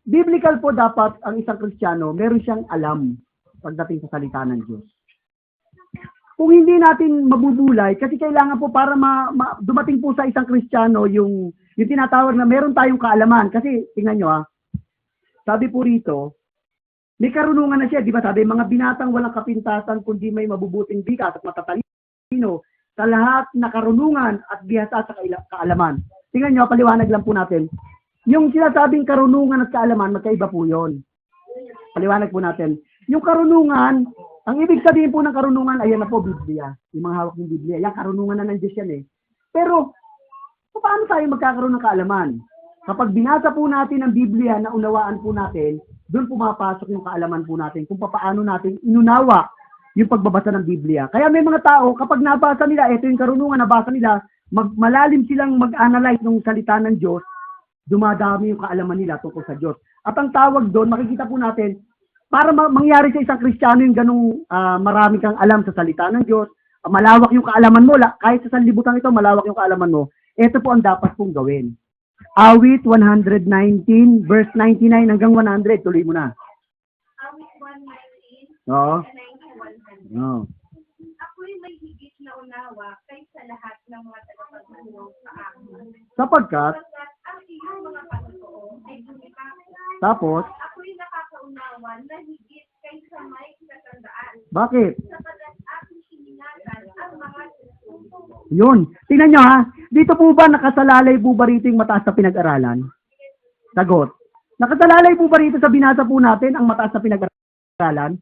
Biblical po dapat ang isang Kristiyano, meron siyang alam pagdating sa salita ng Diyos. Kung hindi natin mabubulay, kasi kailangan po para dumating po sa isang Kristiyano yung tinatawag na meron tayong kaalaman. Kasi, tingnan nyo sabi po rito, may karunungan na siya, di ba sabi, mga binatang walang kapintasan kundi may mabubuting bikas at matatalino sa lahat na karunungan at bihasa sa kaalaman. Tingnan nyo, paliwanag lang po natin. Yung sinasabing karunungan at kaalaman, magkaiba po yun. Paliwanag po natin. Yung karunungan, ang ibig sabihin po ng karunungan, ayan na po, Biblia. Yung mga hawak ng Biblia. Yan, karunungan na ng Diyos yan Pero, paano tayo magkakaroon ng kaalaman? Kapag binasa po natin ang Biblia na unawaan po natin, doon pumapasok yung kaalaman po natin kung paano natin inunawa yung pagbabasa ng Biblia. Kaya may mga tao, kapag nabasa nila, ito yung karunungan, nabasa nila, malalim silang mag-analyze ng salita ng Diyos, dumadami yung kaalaman nila tungkol sa Diyos. At ang tawag doon, makikita po natin, para mangyari sa isang Kristiyano yung ganung marami kang alam sa salita ng Diyos, malawak yung kaalaman mo, kahit sa sanlibutan ito, malawak yung kaalaman mo, ito po ang dapat pong gawin. Awit 119, verse 99 hanggang 100, tuloy mo na. Awit 119, Oo. 90, 100. Oo. Ako'y may higit na unawa kaysa lahat ng mga tagapagtulong sa akin. Sapagkat, Ang iyong mga patotoo ay dumikako. tapos, Ako'y nakakaunawa na higit kaysa may katandaan. bakit? Sapagat aking siningatan ang mga susunod. Yun. Tingnan nyo ha. Dito po ba nakasalalay po ba rito yung mataas na pinag-aralan? Sagot. Nakasalalay po ba rito sa binasa po natin ang mataas na pinag-aralan?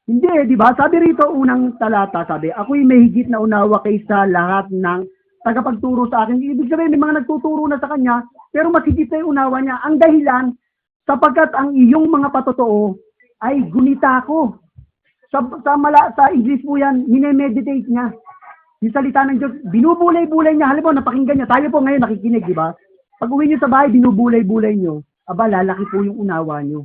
Hindi di ba? Sabi rito unang talata, sabi, ako'y may higit na unawa kaysa lahat ng tagapagturo sa akin. Ibig sabihin, may mga nagtuturo na sa kanya, pero mas higit na yung unawa niya. Ang dahilan, sapagkat ang iyong mga patotoo ay gunita ko. Sa English po yan, minemeditate niya. Yung salita ng Diyos, binubulay-bulay niya. Halimbawa, napakinggan niya. Tayo po ngayon nakikinig, di ba? Pag uwi niyo sa bahay, binubulay-bulay niyo. Aba, lalaki po yung unawa niyo.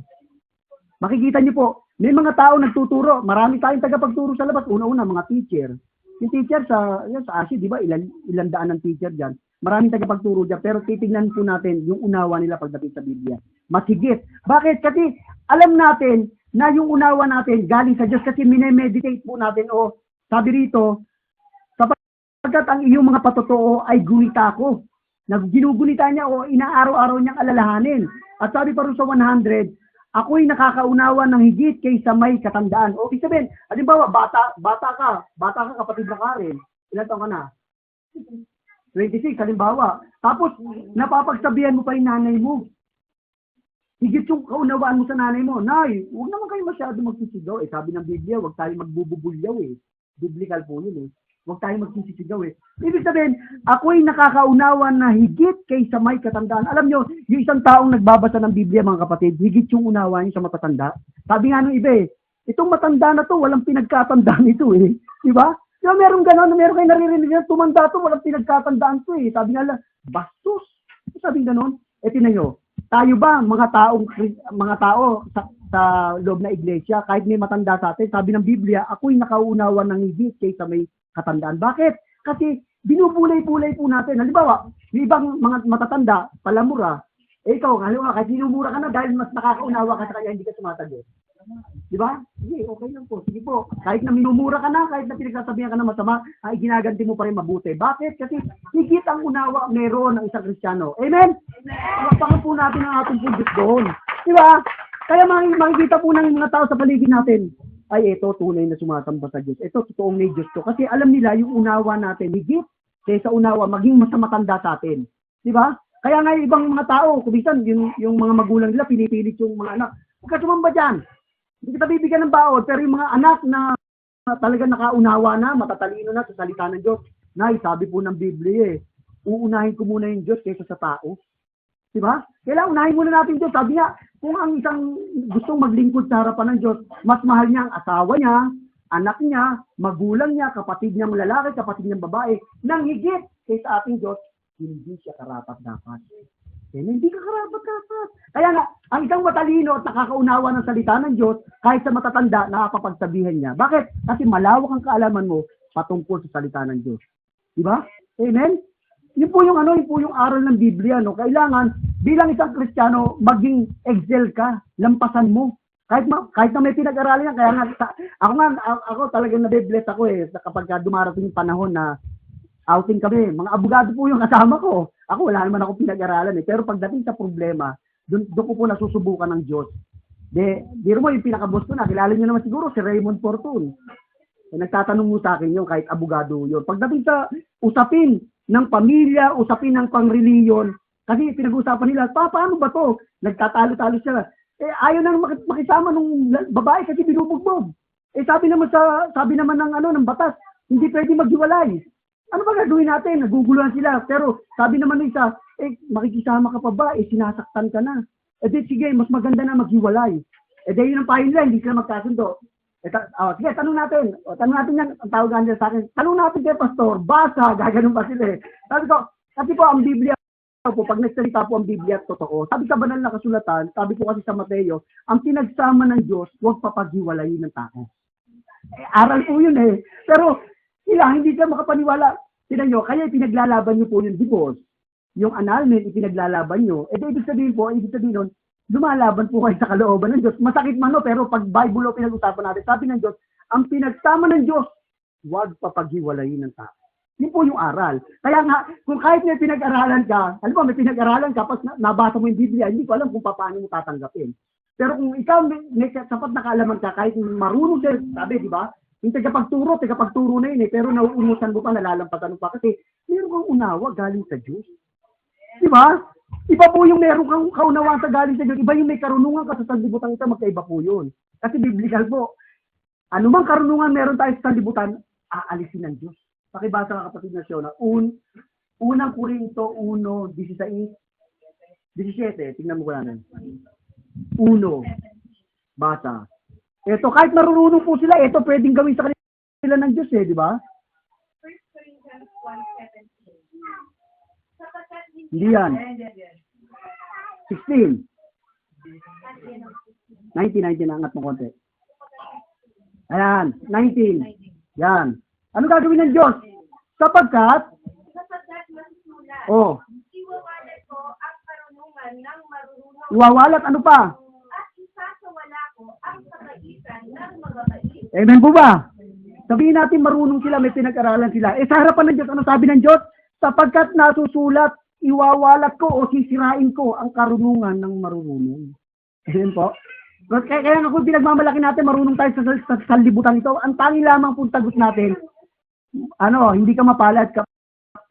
Makikita niyo po, may mga tao nagtuturo. Marami tayong tagapagturo sa labas. Una-una, mga teacher. Yung teacher sa ASI, di ba? Ilan daan ng teacher dyan. Maraming tagapagturo dyan. Pero titignan po natin yung unawa nila pagdating sa Biblia. Masigit. Bakit? Kasi alam natin na yung unawa natin galing sa Diyos kasi minemeditate po natin. O sabi rito, sapagkat ang iyong mga patotoo ay gunita ko. Ginugunita niya o inaaraw-araw niyang alalahanin. At sabi pa rin sa 100, ako'y nakakaunawa ng higit kaysa may katandaan. O ibig sabihin, halimbawa, bata ka kapatid na Karen. Ilan taon ka na? 26, halimbawa. Tapos, napapagsabihan mo pa yung nanay mo. Higit yung kaunawaan mo sa nanay mo. Nay, huwag naman kayo masyado magsisigaw. Sabi ng Biblia, huwag tayo magbububulyaw Biblical po yun Huwag tayo magsisigaw Ibig sabihin, ako'y nakakaunawa na higit kaysa may katandaan. Alam nyo, yung isang taong nagbabasa ng Biblia, mga kapatid, higit yung unawa niya sa matatanda. Sabi nga nung iba itong matanda na to, walang pinagkatandaan ito Di ba? Diba meron gano'n, meron kayo naririnig na tumanda to, walang pinagkatandaan to Sabi nga lang, bastos. Sabi gano'n. Tingnan nyo, tayo ba, mga tao sa loob na iglesia, kahit may matanda sa atin, sabi ng Biblia, ako'y nakaunawa ng higit kaysa may katandaan. Bakit? Kasi binubulay-bulay po natin. Halimbawa, yung ibang mga matatanda, palamura, ikaw, halimbawa, kahit sinumura ka na dahil mas nakakaunawa ka sa kanya, hindi ka sumasagot. Di ba? Sige, okay lang po. Sige po. Kahit na minumura ka na, kahit na pinagsasabihan ka na masama, ay ginaganti mo pa rin mabuti. Bakit? Kasi higit ang unawa meron ng isang Kristiyano. Amen? Palakpakan po natin ang ating pundot doon. Di ba? Kaya makikita po ng mga tao sa paligid natin, ay ito, tunay na sumasamba sa Diyos. Ito, totoong may Diyos to. Kasi alam nila yung unawa natin, higit kaysa unawa, maging mas matanda sa atin. Di ba? Kaya nga yung ibang mga tao, kumisan, yung mga magulang nila, pinipilit yung mga anak. Huwag ka sumamba dyan. Hindi kita bibigyan ng baon, pero yung mga anak na talaga nakaunawa na, matatalino na sa salita ng Diyos, sabi po ng Biblia uunahin ko muna yung Diyos kaysa sa tao. Diba? Kailangan unahin muna natin Diyos. Sabi niya, kung ang isang gustong maglingkod sa harapan ng Diyos, mas mahal niya ang asawa niya, anak niya, magulang niya, kapatid niyang lalaki, kapatid niyang babae, nang higit kaysa ating Diyos, hindi siya karapat-dapat. Hindi ka karapat-dapat. Kaya nga, ang isang matalino at nakakaunawa ng salita ng Diyos, kahit sa matatanda, nakapagsabihan niya. Bakit? Kasi malawak ang kaalaman mo patungkol sa salita ng Diyos. Diba? Amen? Yun po yung aral ng Biblia, no? Kailangan, bilang isang Kristiyano, maging excel ka, lampasan mo. Kahit na may pinag-aralan yan, kaya nga, ako talagang nabibless ako kapag dumarating yung panahon na outing kami. Mga abogado po yung kasama ko. Ako, wala naman ako pinag-aralan Pero pagdating sa problema, doon ko po nasusubukan ng Diyos. Di mo yung pinaka-boss ko na, kilala niyo naman siguro si Raymond Fortun. Nagtatanong mo sa akin yun, kahit abogado yun. Pagdating sa usapin ng pamilya, usapin ng pangreliyon, kasi pinag-usapan nila, paano ba to? Nagtatalo-talo sila. Ayaw na makisama ng babae kasi binubugbog. Sabi naman ng batas, hindi pwede maghiwalay. Ano ba gagawin natin? Naguguluhan sila. Pero sabi naman ng isa, makikisama ka pa ba? Sinasaktan ka na. Sige, mas maganda na maghiwalay. Yun ang payo nila, hindi sila magkasundo. Sige, tanong natin. Tanong natin yan, ang tawagan nila sa akin. Tanong natin kay Pastor, basa, gaganon pa sila Sabi ko, kasi po ang Biblia po, pag nagsalita po ang Biblia, totoo. Sabi sa banal na kasulatan, sabi po kasi sa Mateo, ang pinagsama ng Diyos, huwag papaghiwalayin ng tao. Aral po yun eh. Pero sila, hindi ka makapaniwala. Tignan nyo, kaya ipinaglalaban nyo po yung divorce. Yung annulment, ipinaglalaban nyo. Ibig sabihin nun, lumalaban po kayo sa kalooban ng Diyos. Masakit man no, pero pag Bible o pinag-usapan natin, sabi ng Diyos, ang pinagsama ng Diyos, huwag papaghiwalayin ng tao. Yun po yung aral. Kaya nga, kung kahit may pinag-aralan ka, alam mo, may pinag-aralan ka, tapos nabasa mo yung Biblia, hindi ko alam kung paano mo tatanggapin. Pero kung ikaw may sapat na kaalaman ka, kahit marunong siya, sabi, di ba? Yung tagapagturo na yun eh, pero nauunusan mo pa, nalalampatan mo pa, kasi meron kang unawa galing sa Diyos. Di ba? Iba po yung meron kang kaunawaan sa galing sa Diyos, iba yung may karunungan ka sa sanlibutan ito, magkaiba po yun. Kasi biblical po, anumang karunungan meron tayo sa sanlibutan, aalisin ng Diyos. Pakibasa ka kapatid na siya na unang Korinto 1:16, 17, tingnan mo ko namin. 1, basa. Ito, kahit marunong po sila, ito pwedeng gawin sa kanila ng Diyos eh, di ba? 1 Corinthians 1:17. Sapagkat Hindi yan. 16. 19, angat mo konti. Ayan, 19. Yan. Ano gagawin ng Diyos? Sapagkat masusulat, iwawalat ko ang karunungan ng marurunong iwawalat, ano pa? at isasawala ko ang kabaitan ng mababait. Amen po ba? Sabihin natin marunong sila, may pinag-aralan sila. Sa harapan ng Diyos, ano sabi ng Diyos? Sapagkat nasusulat, iwawalat ko o sisirain ko ang karunungan ng marurunong. Amen po? Kaya nga kung pinagmamalaki natin, marunong tayo sa sanlibutan ito, ang tangi lamang pong tagot natin, hindi ka mapalad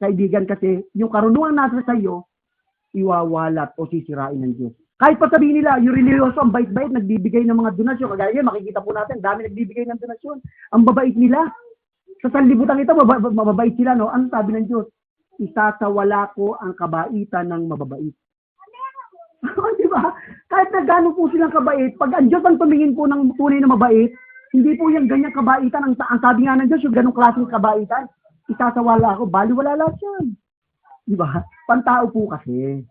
kaibigan kasi yung karunungan nasa sa iyo, iwawalat o sisirain ng Diyos. Kahit pa sabihin nila, yung religyoso, ang bait-bait, nagbibigay ng mga donasyon. Kagaya yan, makikita po natin, dami nagbibigay ng donasyon. Ang babait nila. Sa sanlibutan ito, mababait sila, no? Ang sabi ng Diyos, isasawala ko ang kabaitan ng mababait. Di ba? Kahit na gano'n po silang kabait, pag ang Diyos ang tumingin po ng tunay na mabait, hindi po yung ganyang kabaitan. Ang sabi nga ng Diyos, yung ganong klaseng kabaitan, isasawala ako, baliwala lahat yan. Di ba? Pantao po kasi.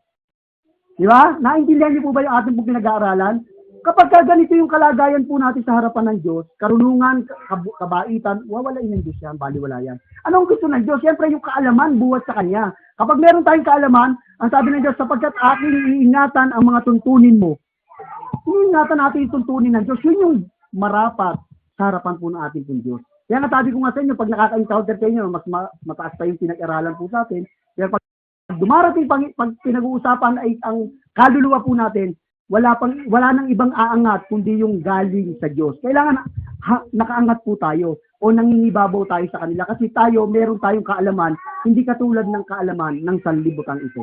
Di ba? Naintindihan niyo po ba yung ating pong pinag-aaralan? Kapag ganito yung kalagayan po natin sa harapan ng Diyos, karunungan, kabaitan, wawalain ng Diyos yan, baliwala yan. Anong gusto ng Diyos? Siyempre yung kaalaman buhat sa Kanya. Kapag meron tayong kaalaman, ang sabi ng Diyos, sapagkat aking iingatan ang mga tuntunin mo. Iingatan natin yung tuntunin ng Diyos. Yun yung marapat sa harapan po ng ating pong Diyos. Kaya nga sabi ko nga sa inyo, pag nakaka-encounter kayo nyo, mas mataas pa yung pinag-aralan po sa atin. Kaya pag dumarating pag pinag-uusapan ay ang kaluluwa po natin, wala nang ibang aangat kundi yung galing sa Diyos. Kailangan nakaangat po tayo o nangingibabaw tayo sa kanila kasi tayo, meron tayong kaalaman, hindi katulad ng kaalaman ng sanlibutan ito.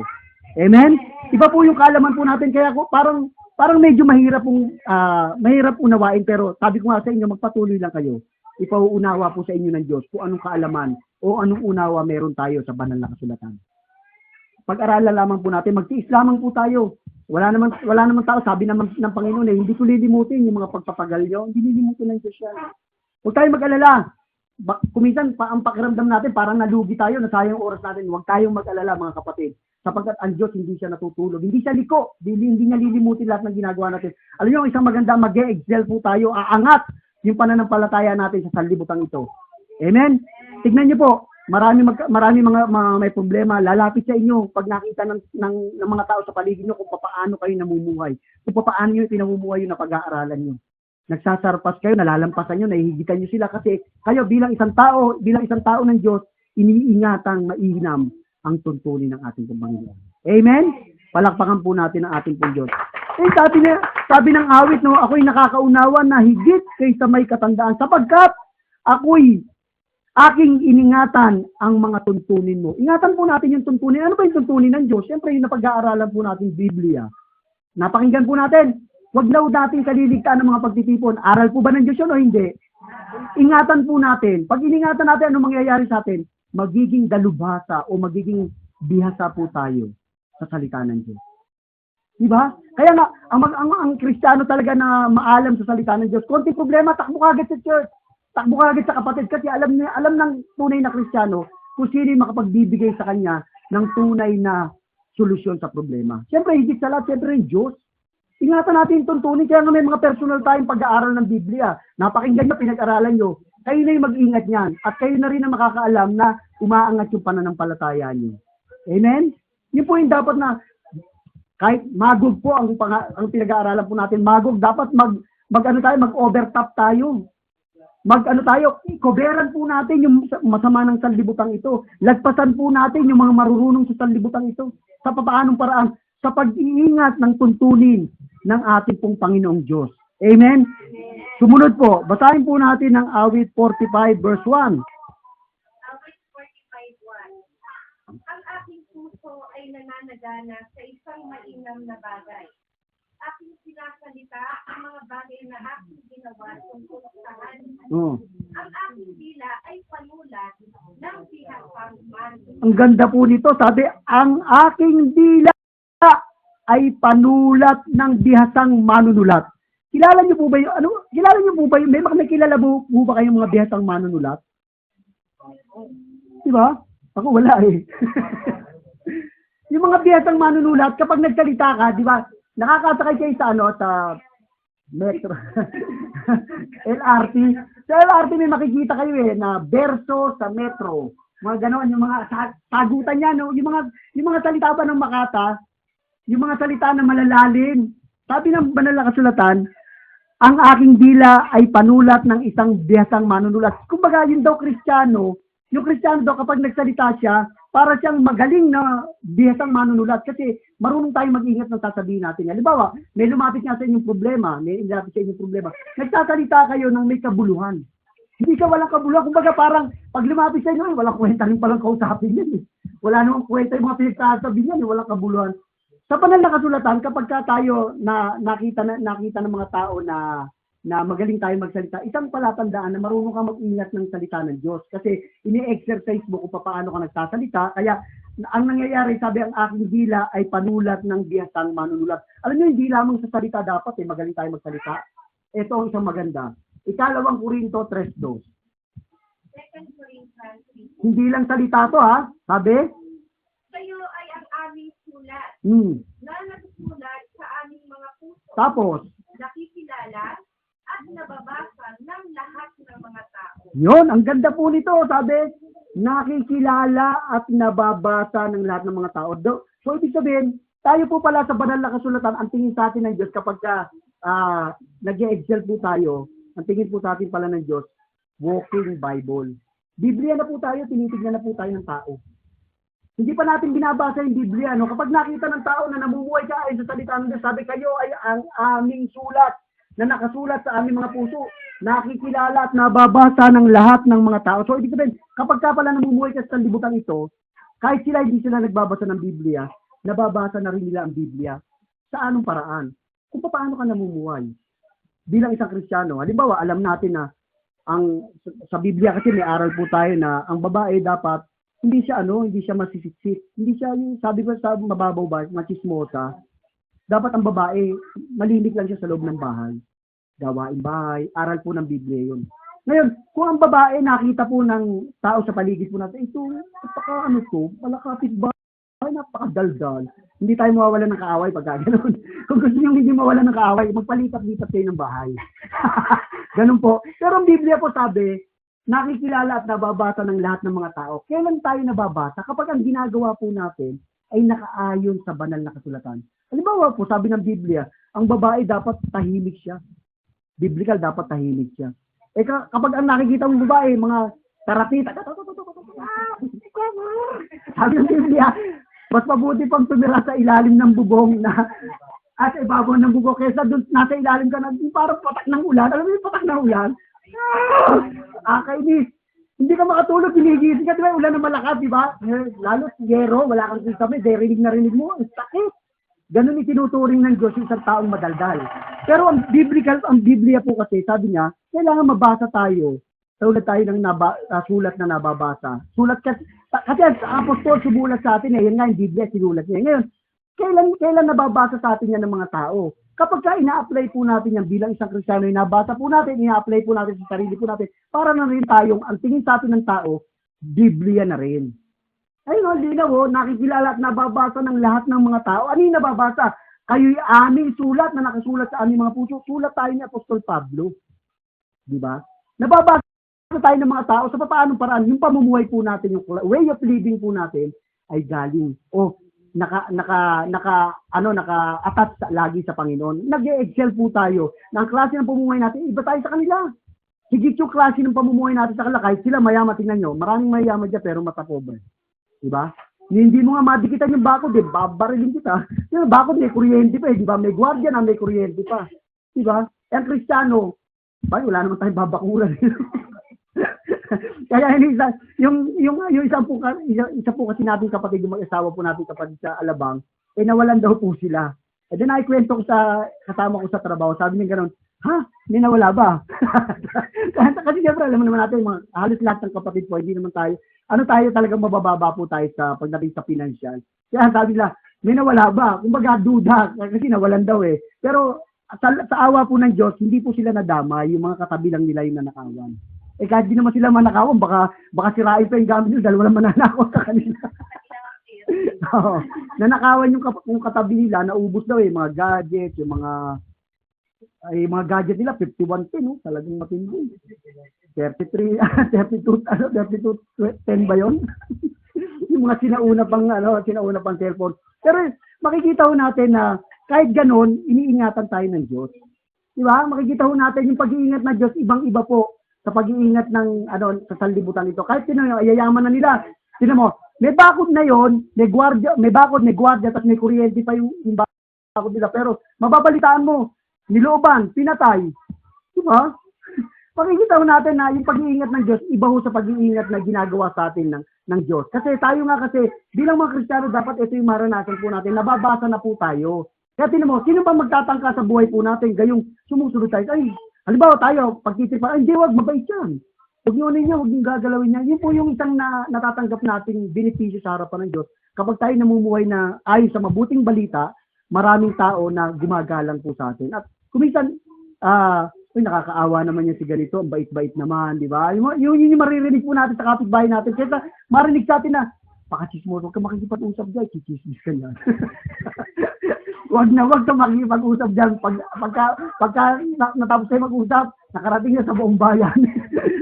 Amen? Iba po yung kaalaman po natin, kaya parang medyo mahirap unawain, pero sabi ko nga sa inyo, magpatuloy lang kayo. Ipauunawa po sa inyo ng Diyos kung anong kaalaman o anong unawa meron tayo sa banal na kasulatan. Pag-aralan lamang po natin, magtiis lamang po tayo. Wala naman tao, sabi naman ng Panginoon hindi ko lilimutin yung mga pagpapagal nyo, hindi lilimutin ng Diyos yan. Huwag tayong mag-alala. Kuminsan, ang pakiramdam natin, parang nalugi tayo, nasayang oras natin. Huwag tayong mag-alala, mga kapatid. Sapagkat ang Diyos hindi siya natutulog. Hindi siya liko. Hindi niya lilimutin lahat ng ginagawa natin. Alam niyo, isang maganda, mag-e-excel po tayo, aangat yung pananampalataya natin sa sanlibutan ito. Amen? Tignan niyo po, marami mga may problema, lalapit sa inyo pag nakita ng mga tao sa paligid niyo kung paano kayo namumuhay. Kung paano niyo pinamumuhay yung napag-aaralan niyo. Nagsasarpas kayo, nalalampasan niyo, nahihigitan niyo sila kasi kayo bilang isang tao ng Diyos, iniingatang mainam ang tuntunin ng ating Panginoon. Amen? Palakpakan po natin ang ating Diyos. Sabi ng awit, no, ako'y nakakaunawa na higit kaysa may katandaan sapagkat ako'y aking iningatan ang mga tuntunin mo. Ingatan po natin yung tuntunin. Ano ba yung tuntunin ng Diyos? Siyempre yung napag-aaralan po natin Biblia. Napakinggan po natin. Huwag daw natin kaliligtaan ng mga pagtitipon. Aral po ba ng Diyos yun o hindi? Ingatan po natin. Pag iningatan natin, ano mangyayari sa atin? Magiging dalubhasa o magiging bihasa po tayo sa salita ng Diyos. Diba? Kaya nga, ang Kristiyano talaga na maalam sa salita ng Diyos, konting problema, takbo kagad sa church. Takbo kagad sa kapatid kasi alam ng tunay na Kristiyano kung sino yung makapagbibigay sa kanya ng tunay na solusyon sa problema. Siyempre, higit sa lahat, siyempre yung Diyos. Ingatan natin yung tuntunin, kaya nga may mga personal tayong pag-aaral ng Biblia. Napakinggan nyo, pinag-aralan nyo. Kayo na yung mag-ingat niyan. At kayo na rin ang makakaalam na umaangat yung pananampalataya nyo. Amen? Yun po yung dapat na, kahit magog po ang pinag-aaralan po natin, magog, dapat mag-overtop tayo. Coveran po natin yung masama ng sanlibutan ito. Lagpasan po natin yung mga marurunong sa sanlibutan ito. Sa papaanong paraan? Sa pag-iingat ng tuntunin ng ating pong Panginoong Diyos. Amen? Sumunod po, basahin po natin ang awit 45 verse 1. Awit 45:1. Ang aking puso ay nananagana sa isang mainam na bagay. Aking sinasalita ang mga bagay na aking ginawa tungkol sa Oh. Ang aking dila ay panulat ng bihasang manunulat. Ang ganda po nito, sabi, ang aking dila ay panulat ng bihasang manunulat. Kilala niyo po ba yung, may kilala po ba kayong mga bihasang manunulat? Di ba? Ako wala eh. Yung mga bihasang manunulat, kapag nagsalita ka, di ba, nakakasakay kayo sa metro. LRT. Sa LRT may makikita kayo na berso sa metro. Mga gano'n, yung mga sagutan niya, no? Yung mga salita ba ng Makata, yung mga salita na malalalim. Sabi ng banal na kasulatan, ang aking dila ay panulat ng isang bihasang manunulat. Kumbaga, yun daw Kristiyano, yung Kristiyano daw kapag nagsalita siya, para siyang magaling na bihasang manunulat kasi marunong tayong mag-ingat ng sasabihin natin. Halimbawa, may lumapit nga sa inyong problema, nagsasalita kayo ng may kabuluhan. Hindi ka walang kabuluhan. Kumbaga parang pag lumapit sa inyo, walang kwenta rin palang kausapin yan. Wala namang kwenta yung mga pinagsasabihin yan, walang kabuluhan. Sa banal na kasulatan, kapag tayo nakita ng mga tao na magaling tayo magsalita, isang palatandaan na marunong ka mag-ingat ng salita ng Diyos. Kasi ini-exercise mo kung paano ka nagsasalita. Kaya ang nangyayari, sabi, ang aking dila ay panulat ng bihasang manunulat. Alam niyo, hindi lamang sa salita dapat magaling tayo magsalita. Ito ang isang maganda. Ikalawang Korinto 3:2. 2 Corinthians 3. Hindi lang salita to sabi? Kayo ay ang aming sulat na nagsusulat sa aming mga puso. Tapos, nakikilala at nababasa ng lahat ng mga tao. Yun, ang ganda po nito, sabi, nakikilala at nababasa ng lahat ng mga tao. So, ibig sabihin, tayo po pala sa banal na kasulatan, ang tingin sa atin ng Diyos kapag nag-excel po tayo, ang tingin po sa atin pala ng Diyos, walking Bible. Biblia na po tayo, tinitignan na po tayo ng tao. Hindi pa natin binabasa yung Biblia. Kapag nakita ng tao na namumuhay ka ay sa salita ng Diyos, sabi, kayo ay ang aming sulat na nakasulat sa aming mga puso, nakikilala at nababasa ng lahat ng mga tao. So, ibig sabihin, kapag ka pala namumuhay ka sa libutan ito, kahit hindi sila nagbabasa ng Biblia, nababasa na rin nila ang Biblia. Sa anong paraan? Kung paano ka namumuhay. Bilang isang Kristiyano, halimbawa, alam natin na sa Biblia kasi may aral po tayo na ang babae dapat hindi siya masisitsik. Hindi siya yung, sabi ko sa mababaw ba, machismosa. Dapat ang babae, malinig lang siya sa loob ng bahay. Gawain bahay, aral po ng Biblia yun. Ngayon, kung ang babae nakita po ng tao sa paligid po natin, ito, malakapit bahay, napakadaldal. Hindi tayo mawawalan ng kaaway pagka gano'n. Kung gusto nyo hindi mawalan ng kaaway, magpalipat-lipat kayo ng bahay. Ganun po. Pero ang Biblia po sabi, nakikilala at nababasa ng lahat ng mga tao. Kailan tayo nababasa? Kapag ang ginagawa po natin ay nakaayon sa banal na kasulatan. Halimbawa po, sabi ng Biblia, ang babae dapat tahimik siya. Biblical, dapat tahimik siya. Kapag ang nakikita mong babae, mga tarapita, sabi ng Biblia, mas mabuti pang tumira sa ilalim ng bubong at ibabaw ng bubong kaysa doon nasa ilalim ka na parang patak ng ulan. Alam mo yung patak ng ulan? Kainis. Hindi ka makatulog, ginigising ka, di ba? Ulan na malakas, di ba? Lalo yero, wala kang sinasabi, rinig na rinig mo, ang sakit. Ganun itinuturing ng Diyos yung isang taong madaldal. Pero ang Biblia po kasi, sabi niya, kailangan mabasa tayo. Sulat tayo ng sulat na nababasa. Sulat kasi ang apostol sumulat sa atin yan nga yung Biblia, sinulat niya. Ngayon, kailan nababasa sa atin yan ng mga tao? Kapag ina-apply po natin yan bilang isang Kristiyano, nabasa po natin, ina-apply po natin sa sarili po natin, para na rin tayong, ang tingin sa atin ng tao, Biblia na rin. Ayun, linaw, nakikilala at nababasa ng lahat ng mga tao. Ano yung nababasa? Kayo'y aming sulat na nakasulat sa aming mga puso. Sulat tayo ni Apostol Pablo. Di ba? Nababasa tayo ng mga tao sa paanong paraan. Yung pamumuhay po natin, yung way of living po natin ay galing o naka-attach lagi sa Panginoon. Nag-excel po tayo. Na ang klase ng pamumuhay natin, iba tayo sa kanila. Higit yung klase ng pamumuhay natin sa kanila. Kahit sila mayaman, tingnan nyo. Maraming mayaman dyan pero mata pobre. Diba? Hindi mo nga madikitan yung bakod, babarilin kita. Yung bakod may kuryente pa, diba? May gwardiya na may kuryente pa. Diba? Ang Kristiyano, wala naman tayong babakuran. Kaya yung isa po kasi natin kapatid, yung mag-asawa po natin kapatid sa Alabang, nawalan daw po sila. Then naikwento ko kasama ko sa trabaho, sabi niya gano'n, ha? May nawala ba? Kasi siyempre, alam mo naman natin, halos lahat ng kapatid po, hindi naman tayo, tayo talagang mabababa po tayo sa pagdating sa financial. Kaya sabi nila, may nawala ba? Kumbaga duda, kasi nawalan daw eh. Pero sa awa po ng Diyos, hindi po sila nadama, yung mga katabi lang nila yung nanakawan. Kahit di naman sila manakawan, baka sirain pa yung gamit nila dahil walang mananakaw sa kanila. Oo. Nanakawan yung katabi nila, naubos daw mga gadgets, yung mga gadget nila, 51 pin, talagang matindi. 32, 10 ba yun? Yung mga sinauna pang cellphone. Pero makikita ho natin na kahit ganon, iniingatan tayo ng Diyos. Di ba? Makikita ho natin yung pag-iingat ng Diyos, ibang-iba po sa pag-iingat ng sa sanlibutan ito. Kahit ayayaman na nila. Tingnan mo, may bakod na yon, may bakod, may gwardiya, tapos may kuryente pa yung bakod nila. Pero mababalitaan mo, nilooban, pinatay. Diba? Makikita natin na yung pag-iingat ng Diyos, iba ho sa pag-iingat na ginagawa sa atin ng Diyos. Kasi tayo nga bilang mga Kristiyano, dapat ito yung maranasan po natin. Nababasa na po tayo. Kaya tingnan mo, sino ba magtatangka sa buhay po natin? Gayong sumusunod tayo. Ay, halimbawa tayo, pagtitipan, hindi, wag, mabait yan. Huwag nyo niya, huwag nyo gagalawin niya. Yun po yung isang natatanggap nating benepisyo sa harapan ng Diyos. Kapag tayo namumuhay na ayon sa mabuting balita, maraming tao na gumagalang po sa atin. At kuminsan, nakakaawa naman yan si ganito, ang bait-bait naman, di ba? Yung maririnig po natin sa kapitbahay natin. Kaya marinig sa atin na, pakachismos, huwag ka makikipag-usap dyan, chichismis ka niyan. Wag ka makikipag-usap dyan. Pagka natapos tayo mag-usap, nakarating na sa buong bayan,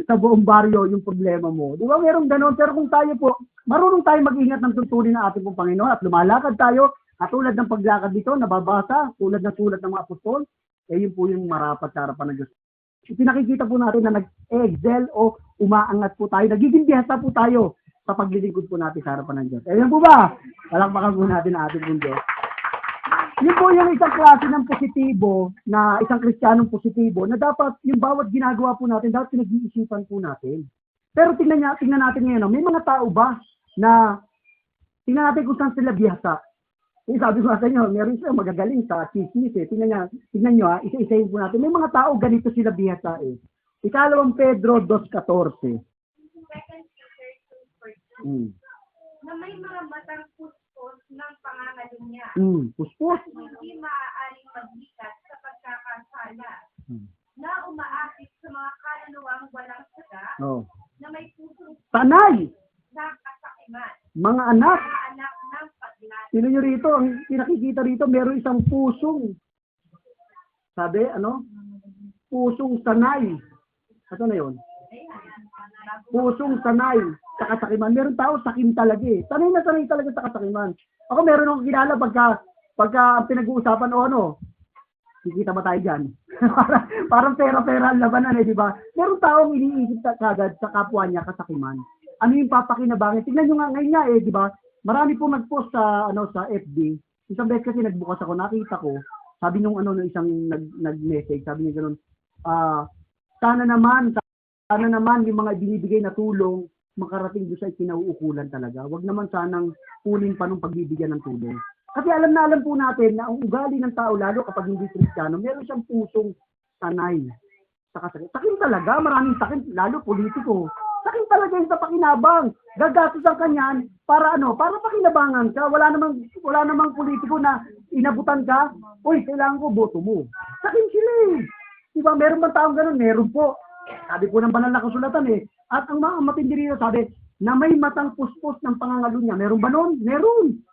sa buong baryo yung problema mo. Di ba? Merong ganon. Pero kung tayo po, marunong tayo mag-ingat ng tuntunin ng ating pong Panginoon at lumalakad tayo, at tulad ng paglakad dito, nababasa, tulad ng sulat ng mga apostol, yun po yung marapat sa harapan ng Diyos. Pinakikita po natin na nag-excel o umaangat po tayo, nagiging bihasa po tayo sa paglilingkod po natin sa harapan ng Diyos. Yan po ba? Palakpakan po natin ang ating pong Diyos. Yun po yung isang klase ng positibo, na isang Kristiyanong positibo, na dapat yung bawat ginagawa po natin, dapat pinag-iisipan po natin. Pero tingnan natin ngayon, may mga tao ba na, tingnan natin kung saan sila bihasa. Yung sabi ko sa inyo, meron sila magagaling sa chismis eh. Tingnan nyo isa-isayin po natin. May mga tao ganito sila bihasa eh. Ikalawang Pedro 2:14. Na may mga matang puspos ng pangangalunya. Puspos? Hindi maaaring maglikat sa pagkakasala. Na umaakit sa mga kaluluwang walang saga. Na may pusong Tanay! ng kasakiman. Mga anak ng paglat. Sino nyo rito, ang pinakikita rito, meron isang pusong. Sabi, pusong sanay. Ano na yun? Pusong sanay sa kasakiman. Meron tao, sakim talaga eh. Sanay na sanay talaga sa kasakiman. Ako meron akong kilala pagka pinag-uusapan kikita ba tayo dyan? Parang pera-pera ang labanan eh, di ba? Meron taong iniisip kagad sa kapwa niya kasakiman. Ano yung papakinabangan? Tignan nyo nga ngayon di ba? Marami po nag-post sa FB. Isang beses kasi nagbukas ako, nakita ko, sabi nung isang nag-message, sabi niya gano'n, sana naman yung mga binibigay na tulong makarating doon sa ikinauukulan talaga. Wag naman sanang kunin pa nung pagbibigyan ng tulong. Kasi alam po natin na ang ugali ng tao, lalo kapag hindi Kristiyano, meron siyang pusong sanay. Sakin talaga, maraming sakin, lalo politiko. Sakin talaga yung sa pakinabang. Gagastusan ka niyan para pakinabangan ka. Wala namang politiko na inabutan ka, uy, kailangan ko boto mo. Sakin sila eh. Diba, meron bang taong ganun? Meron po. Sabi po ng banal na kasulatan eh. At ang mga matindi rito sabi, na may matang puspos ng pangangalo niya. Meron ba nun? Meron.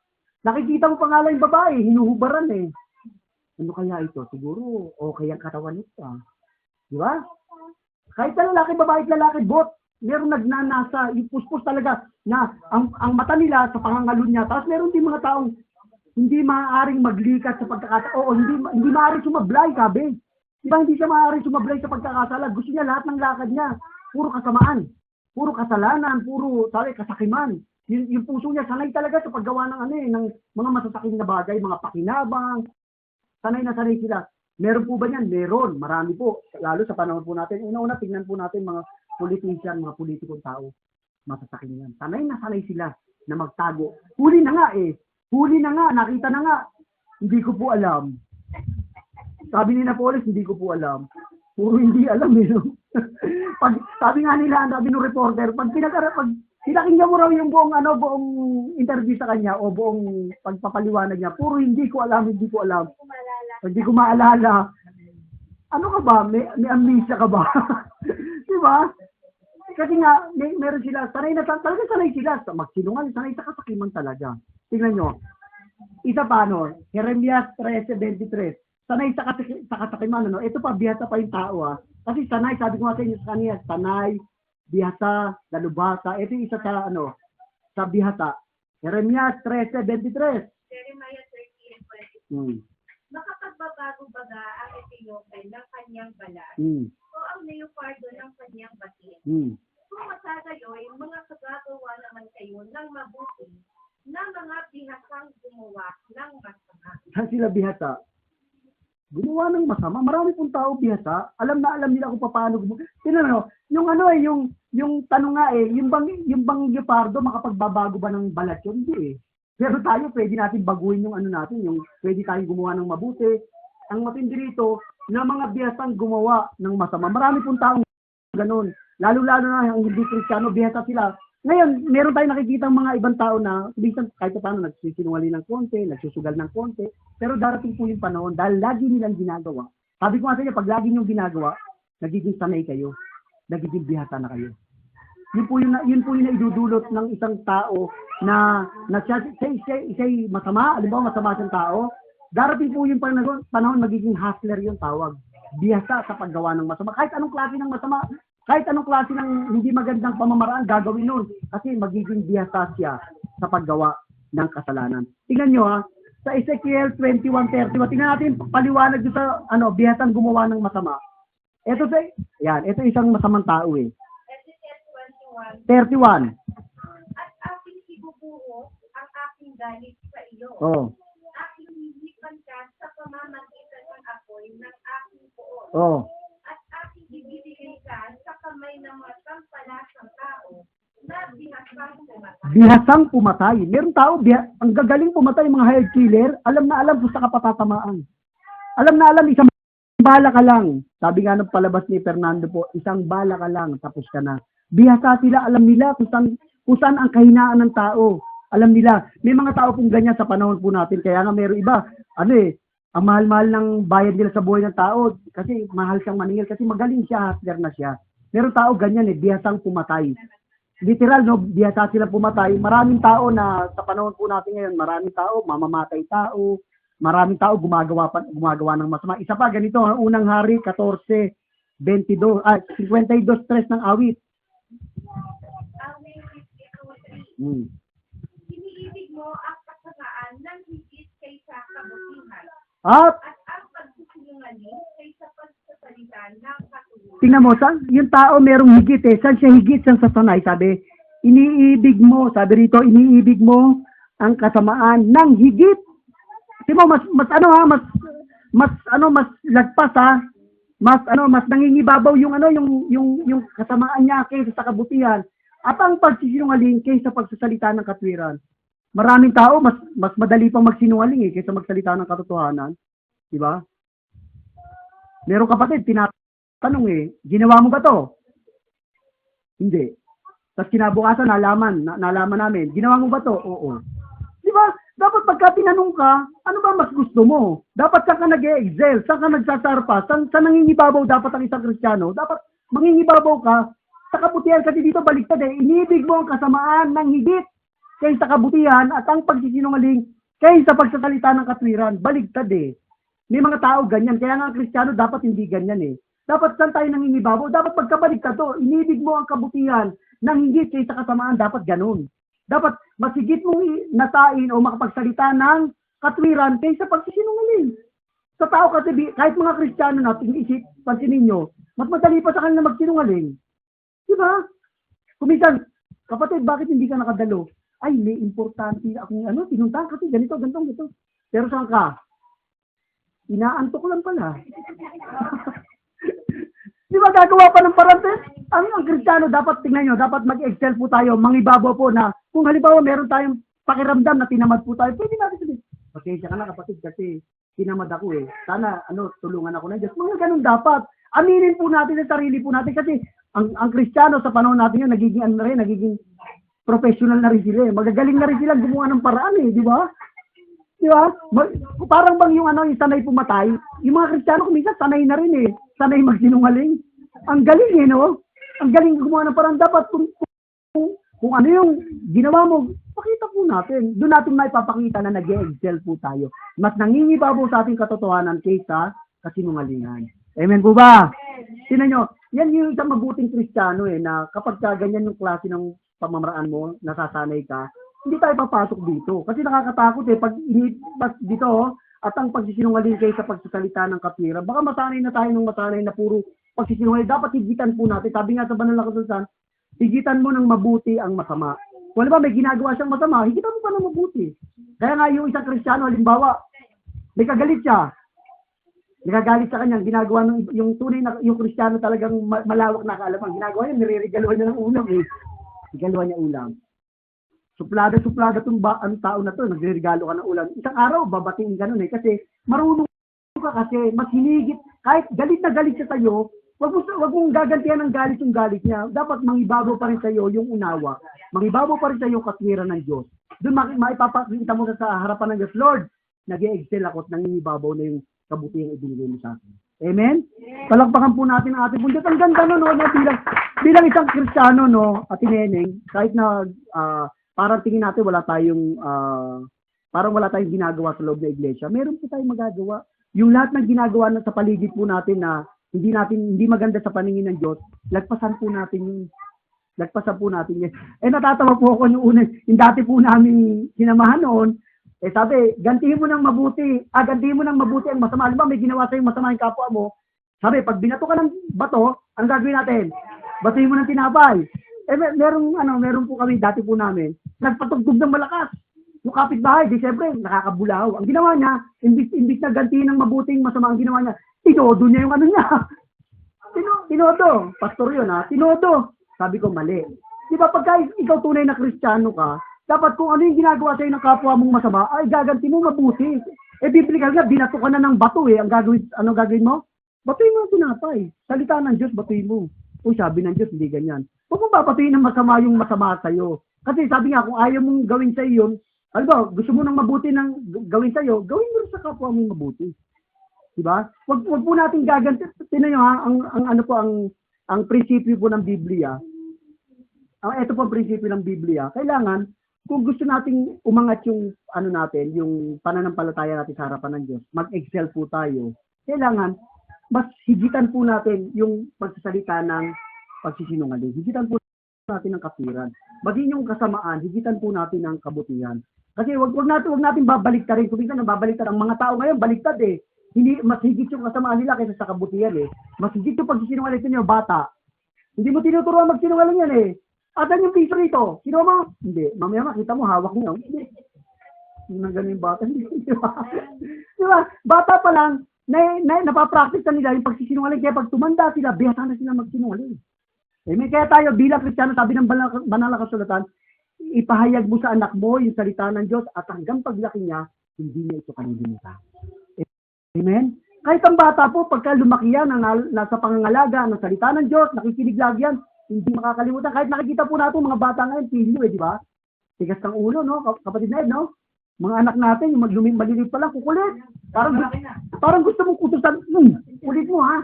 Nakikita mo pa nga lang yung babae, hinuhubaran eh. Ano kaya ito? Siguro, okay ang katawan nito. Di ba? Kahit na lalaki, babae, lalaki, bot. Meron nagnanasa, yung puspos talaga na ang mata nila sa pangangalo niya. Tapos meron din mga taong hindi maaaring maglikat sa pagkakasala. Oo, hindi maaaring sumablay, sabi. Di ba hindi siya maaaring sumablay sa pagkakasala? Gusto niya lahat ng lakad niya. Puro kasamaan. Puro kasalanan. Puro, kasakiman. Yung puso niya, sanay talaga sa paggawa ng mga masasaking na bagay, mga pakinabang. Sanay na sanay sila. Meron po ba yan? Meron. Marami po. Lalo sa panahon po natin. Una-una, tingnan po natin mga politician, mga politikong tao. Masasakin yan. Sanay na sanay sila na magtago. Huli na nga eh. Huli na nga. Nakita na nga. Hindi ko po alam. Sabi ni Napoles, hindi ko po alam. Puro hindi alam eh. No? Sabi nga nila, sabi ng reporter, pag pinakinggan mo raw yung buong interview sa kanya o buong pagpapaliwanag niya, puro hindi ko alam. Hindi ko maalala. Ano ka ba? May amnesia ka ba? Di ba? Kasi nga, meron sila, talaga sanay sila. Magsinungal, sanay sa kasakiman talaga. Tingnan nyo. Isa pa, Jeremias 13:23. Sanay sa kasakiman, Ito pa, bihasa pa yung tao, Kasi sanay, sabi ko nga sa inyo sa kanya, sanay, bihasa, dalubhasa. Ito yung isa sa bihasa. Jeremias 13:23. Jeremiah 13:23. Makapagbabago baga ang Ethiopian ng kanyang balat o ang leopardo ng kanyang batin. Kung masagayoy, mga kagagawa naman kayo ng mabuti na mga bihasang gumawa ng masama. Saan sila bihasa? Gumawa ng masama. Marami pong tao bihasa. Alam na alam nila kung paano gumawa. Yung tanong nga yung bang leopardo makapagbabago ba ng balat yun? Hindi eh. Pero tayo, pwede natin baguhin yung yung pwede tayong gumawa ng mabuti. Ang matindi rito, na mga bihasang gumawa ng masama. Marami pong taong ganun. Lalo-lalo na yung hindi Kristiyano, bihasa sila. Ngayon, meron tayong nakikita mga ibang tao na, minsan kahit paano, nagsisinungaling ng konti, nagsusugal ng konti, pero darating po yung panahon dahil lagi nilang ginagawa. Sabi ko nga sa inyo, pag lagi niyong ginagawa, nagiging sanay kayo. Nagiging bihasa na kayo. Yun po yung naidudulot ng isang tao na siya'y masama, alam ba, masama siyang tao. Darating po yung panahon, magiging hustler yung tawag. Bihasa sa paggawa ng masama. Kahit anong klase ng masama, kahit anong klase ng hindi magandang pamamaraan, gagawin nun. Kasi magiging bihasa siya sa paggawa ng kasalanan. Tingnan nyo sa Ezekiel 21:30, tingnan natin paliwanag doon sa bihasang gumawa ng masama. Ito isang masamang tao eh. 31. At aking ibubuhos ang aking galit sa iyo. Oh. Aking hihilipan ka sa pamamagitan ng apoy ng aking poon. Oh. At aking ibibigay ka sa kamay ng mga sampalasang tao na bihasang pumatay. Bihasang pumatay. Meron tao, ang gagaling pumatay, mga hired killer, alam na alam kung sa kapatatamaan. Alam na alam, isang bala ka lang. Sabi nga ng palabas ni Fernando po, isang bala ka lang, tapos ka na. Bihasa sila, alam nila kung saan ang kahinaan ng tao. Alam nila. May mga tao pong ganyan sa panahon po natin. Kaya nga meron iba, ang mahal-mahal ng bayad nila sa buhay ng tao. Kasi mahal siyang maningil. Kasi magaling siya, hustler na siya. Meron tao ganyan bihasang pumatay. Literal, bihasa sila pumatay. Maraming tao na sa panahon po natin ngayon, maraming tao, mamamatay tao. Maraming tao gumagawa ng masama. Isa pa, ganito, unang hari, 14:52, 52:3 ng awit. Iniibig mo ang kasamaan ng higit kaysa kabutihan. At ang pagsusungaling kaysa pagsasalita ng katulungan. Tingnan mo, yung tao merong higit Saan siya higit? Saan sa sanay? Sabi, iniibig mo, sabi rito, iniibig mo ang kasamaan ng higit. Di mo, mas lagpas mas nangingibabaw yung kasamaan niya kaysa sa kabutihan. At ang pagsisinungaling kaysa pagsasalita ng katwiran. Maraming tao mas madali pang magsinungaling kaysa magsalita ng katotohanan, di ba? Meron kapatid tinatanong ginawa mo ba to? Hindi. Tapos kinabukasan nalaman namin, ginawa mo ba to? Oo. Di ba? Dapat pagka tinanong ka, ano ba mas gusto mo? Dapat saan ka nag-e-excel? Saan ka nagsasarpa? Saan nangingibabaw dapat ang isang Kristiyano? Dapat mangingibabaw ka sa kabutihan, kasi dito baliktad eh. Inibig mo ang kasamaan ng higit kaysa kabutihan at ang pagsisinungaling kaysa pagsasalita ng katwiran. Baligtad eh. May mga tao ganyan. Kaya nga ang Kristiyano dapat hindi ganyan eh. Dapat saan tayo nangingibabaw? Dapat pagkabaligtad to. Inibig mo ang kabutihan ng higit kaysa kasamaan. Dapat ganun. Dapat masigit mong natain o makapagsalita ng katwiran kaysa pagsisinungaling. Sa tao kasi, kahit mga Kristiyano natin isip, pansinin nyo, mas madali pa sa kanila magsinungaling. Diba? Kuminsan, kapatid, bakit hindi ka nakadalo? Ay, may importante akong tinuntahan kasi ganito. Pero saan ka? Inaantok lang pala. Di ba gagawa pa ng parante? Ang Kristiyano, dapat tingnan nyo, dapat mag-excel po tayo, mangibabaw po na kung halimbawa meron tayong pakiramdam na tinamad po tayo, pwede natin sabihin, pasensya ka na kapatid kasi tinamad ako eh. Sana tulungan ako ng Diyos. Mga ganun dapat. Aminin po natin sa sarili po natin kasi ang Kristiyano sa panahon natin yun, nagiging professional na rin sila eh. Magagaling na rin sila gumawa ng paraan eh, di ba? Di ba? Parang bang yung sanay pumatay, yung mga Kristiyano kuminsan sanay na rin eh. Sanay magsinungaling. Ang galing eh, no? Ang galing gumawa ng paraan. Dapat kung ano yung ginawa mo, pakita po natin. Doon natin maipapakita na nag-excel po tayo. Mas nangingibabaw sa ating katotohanan kaysa kasinungalingan. Amen po ba? Tingnan nyo, yan yung isang mabuting Kristiyano eh, na kapag ganyan yung klase ng pamamaraan mo, nasasanay ka, hindi tayo papasok dito. Kasi nakakatakot eh, pag dito at ang pagsisinungaling kayo sa pagsasalita ng katwiran, baka masanay na tayo ng masanay na puro pagsisinungaling. Dapat higitan po natin. Sabi nga sa banal na kasulatan, higitan mo ng mabuti ang masama. Kung ba may ginagawa siyang masama, higitan mo pa ng mabuti. Kaya nga yung isang Kristiyano, halimbawa, may kagalit siya. Nagagalit sa kanya, ginagawa ng yung tunay na yung Kristiyano talagang malawak na kaalaman. Ginagawa niya, nire-regaluhan niya ng ulam eh. Regaluhan niya ulam. Suplada itong ang tao na to, nagre-regalo ka ng ulam. Isang araw, babatiin ganun eh. Kasi marunong ka kasi, mas hinigit. Kahit galit na galit siya sa'yo, wag mong gagantihan ng galit yung galit niya. Dapat mangibabaw pa rin sa'yo yung unawa. Mangibabaw pa rin sa'yo yung katwiran ng Diyos. Doon maipapakita mo sa harapan ng Diyos, Lord, nag-e-excel ako at nangingibabaw na yung kabutihang ibinigay mo sa akin. Amen? Palakpakan po natin ang ating punjat. Ang ganda no, bilang isang Kristiyano, no, at Neneng, kahit na parang tingin natin wala tayong ginagawa sa loob ng iglesia, meron po tayong magagawa. Yung lahat ng ginagawa na sa paligid po natin na hindi maganda sa paningin ng Diyos, lagpasan po natin yun. Natatawa po ako yung dati po namin sinamahan noon. Sabi, gantihin mo ng mabuti ang masama. Halimbawa, may ginawa sa'yo masama yung kapwa mo. Sabi, pag binato ka ng bato, ang gagawin natin? Batuhin mo ng tinapay. Meron po kami, dati po namin, nagpatugtog ng malakas. Yung kapitbahay, di siyempre, nakakabulaw. Ang ginawa niya, imbis na gantihin ng mabuting masama, ang ginawa niya, tinodo niya yung niya. Tinodo. Pastor yun ha, tinodo. Sabi ko, mali. Di ba pagka ikaw tunay na Kristiyano ka, dapat kung ano yung ginagawa sa'yo ng kapwa mong masama, ay gaganti mo mabuti. Biblikal nga, binato ka na ng bato eh. Ang gagawin mo? Batuin mo ang tinapay. Salita ng Diyos, batuin mo. Sabi ng Diyos, hindi ganyan. Huwag mong papatuin ng masama yung masama sa'yo. Kasi sabi nga, kung ayaw mong gawin sa'yo yun, gusto mo ng mabuti ng gawin sa'yo, gawin mo sa kapwa mong mabuti. Diba? Huwag po natin gaganti. Tingnan nyo ha, ang prinsipyo po ng Biblia. Ito po ang prinsipyo ng Biblia. Kailangan, kung gusto nating umangat yung yung pananampalataya natin sa harapan ng Diyos, mag-excel po tayo. Kailangan mas higitan po natin yung pagsasalita ng pagsisinungaling. Higitan po natin ng katwiran. Maging yung kasamaan, higitan po natin ng kabutihan. Kasi wag natin babaliktarin. Kung minsan nababaliktad ang mga tao ngayon, baliktad eh. Hindi mas higit yung kasamaan nila kaysa sa kabutihan eh. Mas higit yung pagsisinungaling niyo, bata. Hindi mo tinuturuan magsinungaling yan eh. Asan yung piso rito? Sino mo? Hindi. Mamaya makita mo, hawak niya. Hindi. Hindi na ganun yung bata. Diba? Bata pa lang, napapractice na nila yung pagsisinungaling. Kaya pag tumanda sila, bihasa na sila magsinungaling. Amen. Kaya tayo bilang Kristiyano, sabi ng banal na kasulatan, ipahayag mo sa anak mo yung salita ng Diyos at hanggang paglaki niya, hindi niya ito kalilimutan. Amen. Kahit ang bata po, pagka lumaki yan, nasa pangangalaga ng salita ng Diyos, nakikinig lagi yan, hindi makakalimutan. Kahit nakikita po natin mga bata ngayon, pilyo di ba? Tigas ng ulo, no? Kapatid na yun, no? Mga anak natin, yung maliliit pa lang, kukulit. Parang gusto mong kutusan, ulit mo, ha?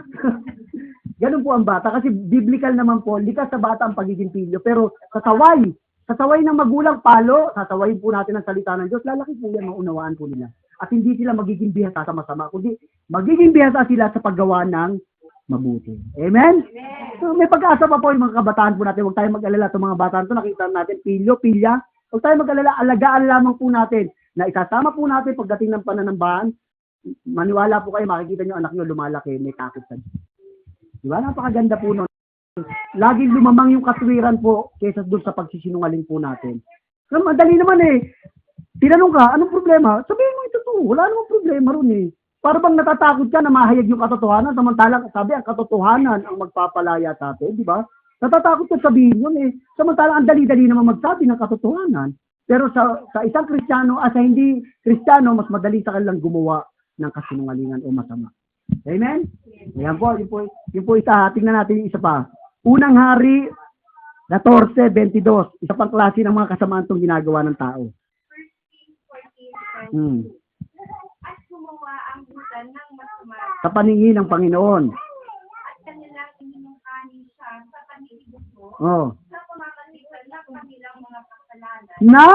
Ganun po ang bata. Kasi biblical naman po, likas sa bata ang pagiging pilyo. Pero sasaway ng magulang palo, sasawayin po natin ang salita ng Diyos, lalaki po yan, maunawaan po nila. At hindi sila magiging bihasa sa masama, kundi magiging bihasa sila sa paggawa ng mabuti. Amen? So, may pag-asa pa po yung mga kabataan po natin. Huwag tayong mag-alala itong mga bataan ito. Nakita natin, pilyo, pilya. Huwag tayong mag-alala, alagaan lamang po natin na isasama po natin pagdating ng pananambahan. Maniwala po kayo, makikita nyo anak nyo lumalaki, may takot sa Diyos. Diba? Napakaganda po nun. Laging lumamang yung katwiran po kaysa doon sa pagsisinungaling po natin. So, madali naman eh. Tinanong ka, anong problema? Sabihin mo ito to. Wala namang problema ron eh. Para bang natatakot ka na mahayag yung katotohanan, samantalang sabi ang katotohanan ang magpapalaya sa atin, di ba? Natatakot ka sabihin yun eh. Samantalang ang dali-dali naman magsabi ng katotohanan. Pero sa isang Kristiyano, sa hindi Kristiyano, mas madali sa kanilang gumawa ng kasinungalingan o masama. Amen? Ayan po, yun po isa. Tingnan natin yung isa pa. Unang Hari 14:22. Isa pang klase ng mga kasamaan itong ginagawa ng tao. 14, 20. At gumawa ang butan ng masama. Sa paningin ng Panginoon. At kanilang ininungkanin siya sa paningin mo. Oh. Sa pamamagitan ng kanilang mga kasalanan. Na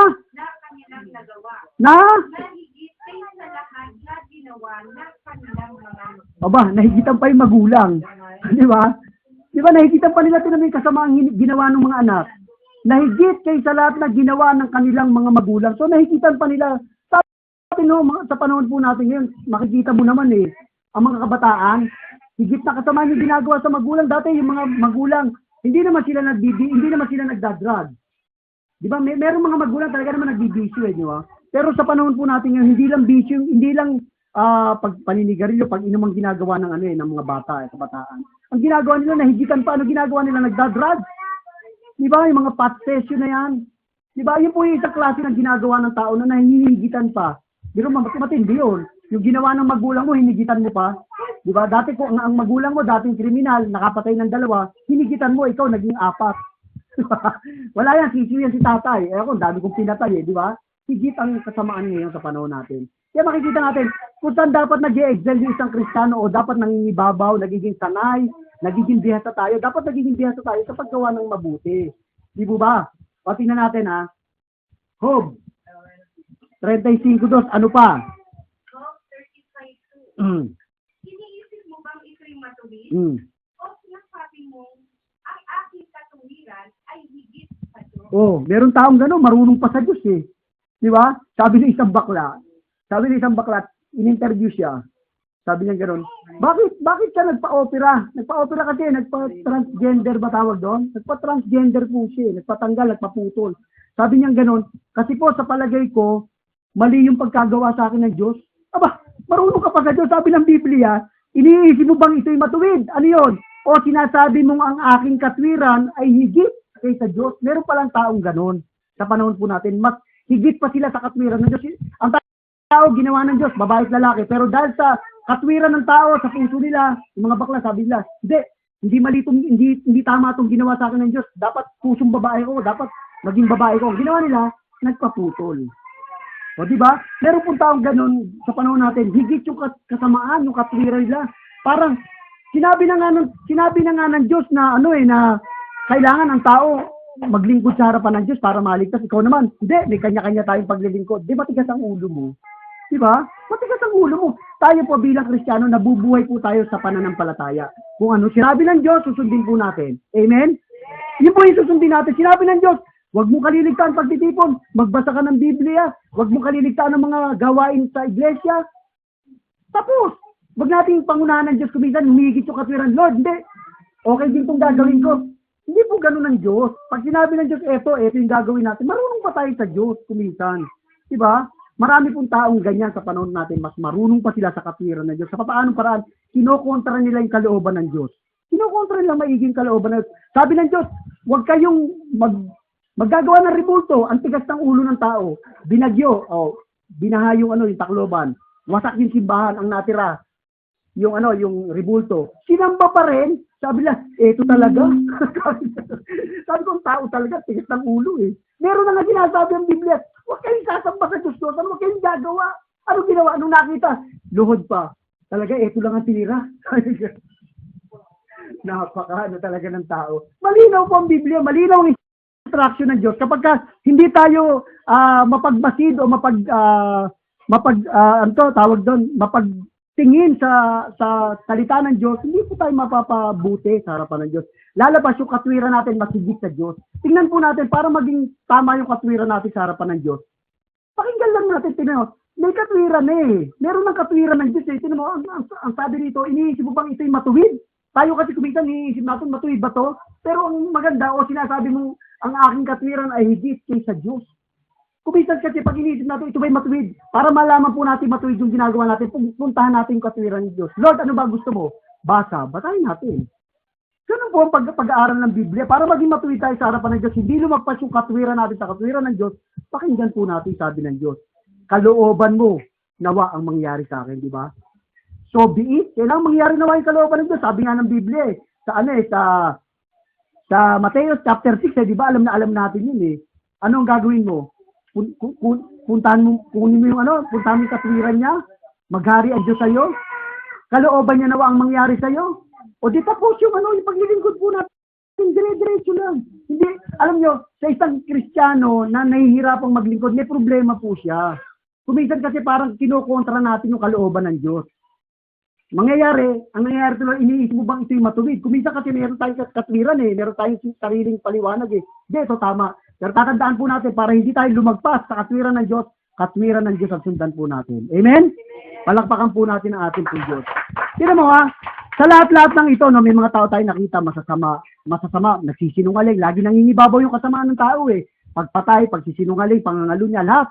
Kanilang nagawa. Na Nahigit sa lahat na ginawa ng kanilang mga Aba, nahigitan pa yung magulang. Di ba? Di ba, nahigitan pa nila ito na may kasamaang ginawa ng mga anak. Nahigit kaysa lahat na ginawa ng kanilang mga magulang. So, nahigitan pa nila. Sa panahon po natin ngayon, makikita mo naman eh, ang mga kabataan, higit na kasama yung ginagawa sa magulang. Dati yung mga magulang, hindi naman sila nagdadrug. Di ba? Merong mga magulang talaga naman nagbibisyo eh, di ba? Pero sa panahon po natin ngayon, hindi lang bisyo, hindi lang paninigarilyo, pag-inom ang ginagawa ng ng mga bata, kabataan. Ang ginagawa nila, nahigitan pa, ano ginagawa nila, nagdadrug. Di ba? Yung mga pot session na yan. Di ba? Yun po yung isang klase ng ginagawa ng tao na nahihigitan pa. Pero matindi yun. Yung ginawa ng magulang mo, hinigitan mo pa. Di ba? Dati ko, ang magulang mo, dating kriminal, nakapatay ng 2, hinigitan mo, ikaw naging 4. Wala yan, sisiyo yan si tatay. Ako, dami kong pinatay di ba? Higit ang kasamaan ngayon sa panahon natin. Kaya makikita natin, kung saan dapat nag-i-excel yung isang Kristiyano o dapat nangingibabaw, nagiging sanay, nagiging bihasa tayo, dapat nagiging bihasa tayo sa paggawa ng mabuti. Di ba? O, tingnan natin Job 35:2, ano pa? Job 35:2. Iniisip mo bang ito'y matuwid? O sinasabi mo, ang aking katuwiran ay higit sa Diyos? Oh, meron taong gano'n, marunong pa sa Diyos eh. Di ba? Sabi ng isang bakla, in-interview siya. Sabi niya gano'n, bakit ka nagpa-opera? Nagpa-opera kasi, nagpa-transgender ba tawag doon? Nagpa-transgender po siya, nagpatanggal, nagpaputol. Sabi niya gano'n, kasi po sa palagay ko, mali yung pagkagawa sa akin ng Diyos. Aba, marunong ka pa sa Diyos. Sabi ng Biblia, iniisip mo bang ito'y matuwid? Ano yun? O sinasabi mong ang aking katwiran ay higit kaysa Diyos. Meron palang taong gano'n sa panahon po natin. Mas higit pa sila sa katwiran ng Diyos. Ang tao ginawa ng Diyos, babae at lalaki. Pero dahil sa katwiran ng tao, sa puso nila, yung mga bakla, sabi nila, hindi tama itong ginawa sa akin ng Diyos. Dapat pusong babae ko, dapat maging babae ko. Ginawa nila, nagpaputol. O di ba? Meron pong taong ganun sa panahon natin, higit yung kasamaan, yung katwiran nila. Parang sinabi na nga ng Diyos na na kailangan ang tao maglingkod sa harapan ng Diyos para maligtas. Ikaw naman, hindi, may kanya-kanya tayong paglilingkod. Di matigas ang ulo mo? Di ba? Matigas ang ulo mo. Tayo po bilang Kristiyano, nabubuhay po tayo sa pananampalataya. Kung ano sinabi ng Diyos, susundin po natin. Amen? Yun po yung susundin natin. Sinabi ng Diyos, huwag mo kaliligtaan pagtitipon. Magbasa ka ng Biblia. Huwag mo kaliligtaan ng mga gawain sa iglesia. Tapos, huwag nating pangunahan ng Diyos kumisan, humigit yung katwiran. Lord, hindi. Okay din itong gagawin ko. Hindi po ganun ng Diyos. Pag sinabi ng Diyos, eto yung gagawin natin, marunong pa tayo sa Diyos kumisan. Diba? Marami pong taong ganyan sa panahon natin, mas marunong pa sila sa katwiran ng Diyos. Sa paanong paraan, kinokontra nila yung kalooban ng Diyos. Kinokontra nila maiging kalooban ng Diyos. Sabi ng Diyos, huwag kayong maggagawa ng ribulto, ang tigas ng ulo ng tao. Binagyo, binaha yung yung Tacloban. Wasak yung simbahan, ang natira. Yung ribulto. Sinamba pa rin. Sabi nila, eto talaga. Sabi ko, ang tao talaga, tigas ng ulo eh. Meron na nga sinasabi ang Biblia, huwag kayong sasamba sa Diyos. Huwag kayong gagawa. Ano ginawa? Anong nakita? Luhod pa. Talaga, eto lang ang tinira. Napaka talaga ng tao. Malinaw po ang Biblia, malinaw ang instruction ng Diyos. Kapag hindi tayo mapagmasid o mapagtingin sa salita ng Diyos, hindi po tayo mapapabuti sa harapan ng Diyos. Lalabas yung katwiran natin masigit sa Diyos. Tingnan po natin para maging tama yung katwiran natin sa harapan ng Diyos. Pakinggan lang natin, tingnan mo. May katwiran Meron ng katwiran ng Diyos Tingnan mo, ang sabi dito, iniisip mo bang ito'y matuwid? Tayo kasi kuminsan iniisip natin, matuwid ba to? Pero ang maganda o sinasabi mo, ang aking katwiran ay higit kaysa Diyos. Kuminsan kasi pag iniisip natin, ito ba'y matuwid? Para malaman po natin matuwid yung ginagawa natin, puntahan natin yung katwiran ng Diyos. Lord, ano ba gusto mo? Basahin natin. Ganun po ang pag-aaral ng Biblia. Para maging matuwid tayo sa harapan ng Diyos, hindi lumagpas yung katwiran natin sa katwiran ng Diyos, pakinggan po natin sabi ng Diyos. Kalooban mo, nawa ang mangyari sa akin, di ba? So be it. Kailangan mangyari nawa yung kalooban ng Diyos. Sabi nga ng Biblia sa Mateo chapter 6, di ba? Alam natin yun Ano ang gagawin mo? Puntahan mo yung katwiran niya, maghari ang Diyos sa'yo, kalooban niya nawa ang mangyari sa'yo. O di tapos yung yung paglilingkod po natin, dire-diretso lang. Hindi, alam nyo, sa isang Kristiyano na nahihirapang maglingkod, may problema po siya. Kuminsan kasi parang kinokontra natin yung kalooban ng Diyos. Ang nangyayari tuloy, iniisip mo bang ito'y matuwid? Kuminsan kasi meron tayong katwiran meron tayong sariling paliwanag Hindi, ito tama. Pero tatandaan po natin para hindi tayo lumagpas sa katwiran ng Diyos ang sundan po natin. Amen? Palakpakan po natin ang ating po Diyos. Tignan mo sa lahat-lahat ng ito, may mga tao tayo nakita masasama, nagsisinungaling, lagi nangingibabaw yung kasamaan ng tao Pagpatay, pagsisinungaling, pangangalo niya, lahat.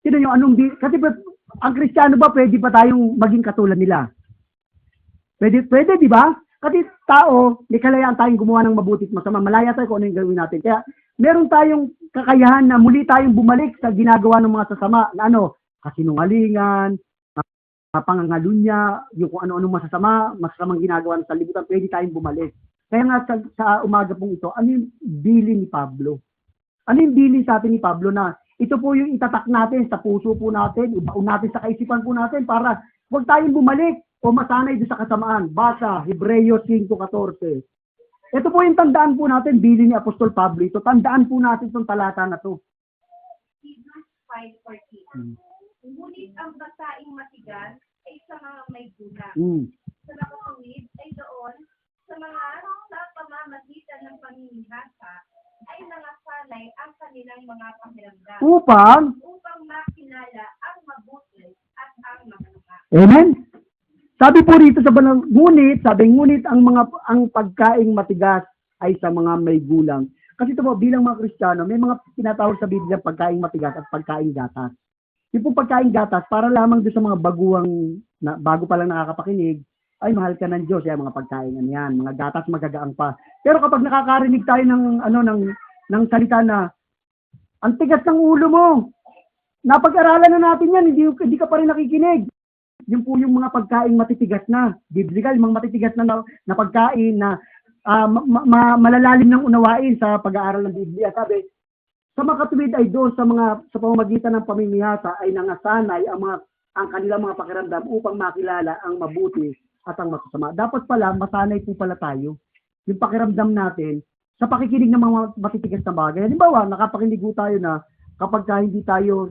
Tignan nyo, kasi ang Kristiyano ba, pwede pa tayong maging katulad nila? Pwede, di ba? Kasi tao, may kalayaan tayong gumawa ng mabuti at masama. Malaya tayo kung ano yung gawin natin. Kaya, meron tayong kakayahan na muli tayong bumalik sa ginagawa ng mga sasama na kasinungalingan, pangangalunya, yung kung ano-ano masasamang ginagawa ng salibutan, pwede tayong bumalik. Kaya nga sa umaga pong ito, ano yung bilin ni Pablo? Ano yung bilin sa atin ni Pablo na ito po yung itatak natin sa puso po natin, ibaon natin sa kaisipan po natin para huwag tayong bumalik o masanay doon sa kasamaan. Basa, Hebreo 5:14. Ito po yung tandaan po natin, bilin ni Apostol Pablo ito. Tandaan po natin itong talata na to. Hebrews 5:14. Ngunit ang basaing matigas ay sa mga may gulang. Sa nakatuwid ay doon sa mga sa pamamagitan ng paninihasa ay nangasanay ang kanilang mga pakiramdam upang makilala ang mabuti at ang masama. Amen? Sabi po rito sa banal, ngunit ang pagkaing matigas ay sa mga may gulang. Kasi ito po, bilang mga Kristiyano, may mga tinatawag sa Biblia pagkaing matigas at pagkaing gatas. Yung pong pagkaing gatas, para lamang doon sa mga bago pa lang nakakapakinig, ay mahal ka ng Diyos, mga pagkain yan, mga gatas magagaang pa. Pero kapag nakakarinig tayo ng salita na, ang tigas ng ulo mo, napag-aralan na natin yan, hindi ka pa rin nakikinig. Yun po yung mga pagkain matitigas na, biblical, mga matitigas na pagkain na malalalim ng unawain sa pag-aaral ng Biblia. Sabi, sa makatuwid ay doon sa pamamagitan ng pamimihasa ay nangasanay ang kanilang mga pakiramdam upang makilala ang mabuti at ang masasama. Dapat pala, masanay po pala tayo. Yung pakiramdam natin sa pakikinig ng mga matitigas na bagay. Halimbawa, nakapakinig po tayo na kapag hindi tayo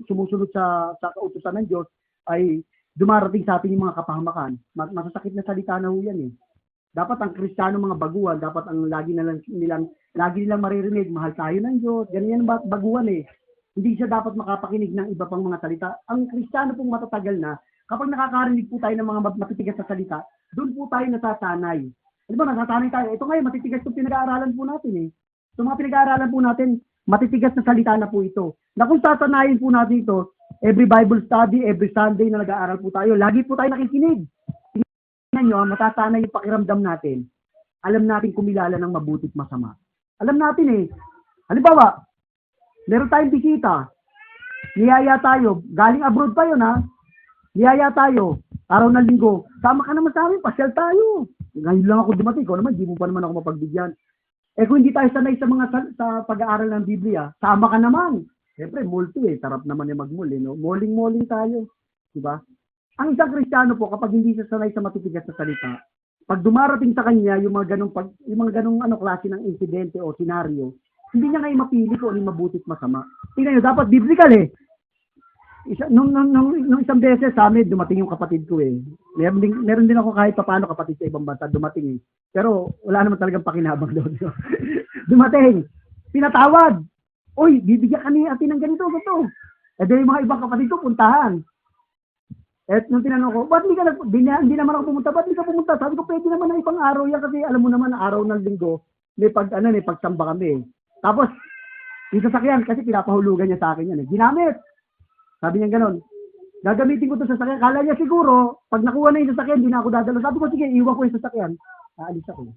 sumusunod sa kautusan ng Diyos, ay dumarating sa atin yung mga kapahamakan. Masasakit na salita na yan Dapat ang Kristiyano mga baguhan, dapat ang lagi nilang maririnig, mahal tayo ng Diyos. Ganyan ang baguhan Hindi siya dapat makapakinig ng iba pang mga salita. Ang Kristiyano pong matatagal na, kapag nakakarinig po tayo ng mga matitigas na salita, doon po tayo nasasanay. Alam mo, nasasanay tayo. Ito ngayon, matitigas itong pinag-aaralan po natin Itong mga pinag-aaralan po natin, matitigas na salita na po ito. Na kung sasanayin po natin ito, every Bible study, every Sunday na nag-aaral po tayo, lagi po tayo nakikinig. Nyo, matasanay yung pakiramdam natin. Alam natin kumilala ng mabuti at masama. Alam natin halimbawa, meron tayong bisita. Niyaya tayo. Galing abroad pa yun Niyaya tayo. Araw ng linggo. Sama ka naman sa amin. Pasyal tayo. Ngayon lang ako dumating. Ikaw naman, di mo pa naman ako mapagbigyan. Kung hindi tayo sanay sa pag-aaral ng Biblia, sama ka naman. Siyempre, multo Sarap naman yung magmuli. Moling-moling tayo. Diba? Ang isang Kristiyano po, kapag hindi siya sanay sa matitigas na salita, pag dumarating sa kanya yung mga ganong ano klase ng insidente o senaryo, hindi niya ngayon mapili kung ano yung mabuti at masama. Tingnan niyo, dapat biblical eh. Nung isang beses sa amin, dumating yung kapatid ko eh. Meron din ako kahit papaano kapatid sa ibang bansa, dumating eh. Pero wala naman talagang pakinabang doon. Dumating, pinatawad. Uy, bibigyan ka ni ate ng ganito. Eh yung mga ibang kapatid ko, puntahan. At nung tinanong ko, ba't hindi naman ako pumunta? Ba't hindi ka pumunta? Sabi ko, pwede naman na ibang araw yan kasi alam mo naman na araw ng linggo, may pagsamba kami. Tapos, yung sasakyan, kasi pinapahulugan niya sa akin yan eh. Ginamit. Sabi niya gano'n. Gagamitin ko to sa sasakyan. Kala niya siguro, pag nakuha na yung sasakyan, hindi na ako dadalo. Sabi ko, sige, iwan ko yung sasakyan. Aalis ako.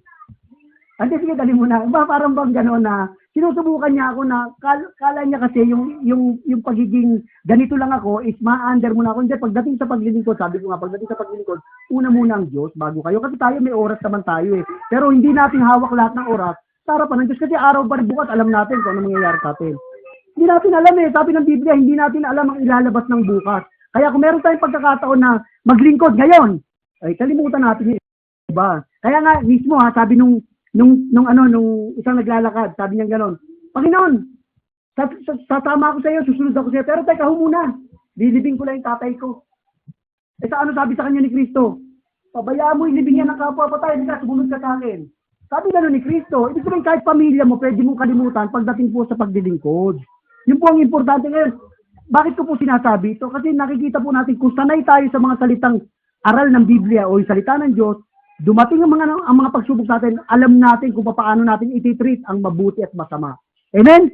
Hindi, sige, dali mo na. Parang bang gano'n na, sinusubukan niya ako na, kala niya kasi yung pagiging ganito lang ako is ma-under mo na ako. Hindi, pagdating sa paglilingkod, sabi ko nga, pagdating sa paglilingkod, una muna ang Diyos bago kayo. Kasi tayo may oras naman tayo eh. Pero hindi natin hawak lahat ng oras sa harapan ng Diyos. Kasi araw ba bukas, alam natin kung ano mangyayari sa atin. Hindi natin alam eh. Sabi ng Biblia, hindi natin alam ang ilalabas ng bukas. Kaya kung meron tayong pagkakataon na maglingkod ngayon, ay kalimutan natin yung iba. Kaya nga, mismo ha, sabi nung isang naglalakad, sabi niya gano'n, Panginoon, sasama ako sa iyo, susunod ako sa iyo, pero teka muna, lilibing ko lang yung tatay ko. Eh sa ano sabi sa kanya ni Kristo? Pabayaan mo, ilibing yan ng kapwa patay, hindi ka, sumunod ka sa akin. Sabi gano'n ni Kristo, ibig sabihin kahit pamilya mo, pwede mong kalimutan pagdating po sa paglilingkod. Yun po ang importante ngayon. Bakit ko po sinasabi ito? Kasi nakikita po natin kung sanay tayo sa mga salitang aral ng Biblia o yung salita ng Diyos, dumating ang mga pagsubok sa atin, alam natin kung paano natin ititreat ang mabuti at masama. Amen?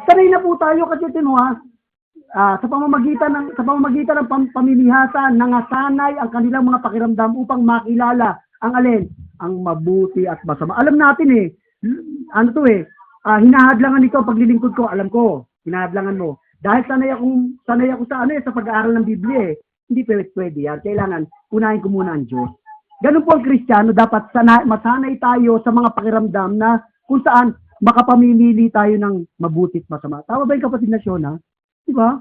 Sanay na po tayo kasi sa pamamagitan ng pamilihasan, nangasanay ang kanilang mga pakiramdam upang makilala ang alin? Ang mabuti at masama. Alam natin eh, hinahadlangan ito ang paglilingkod ko, alam ko, hinahadlangan mo. Dahil sanay ako sa pag-aaral ng Biblia eh, hindi pwede yan. Kailangan, unahin ko muna ang Diyos. Ganun po ang Kristiyano, dapat masanay tayo sa mga pakiramdam na kung saan makapamimili tayo ng mabuti at masama. Tama ba yung kapatid na Shona? Di ba?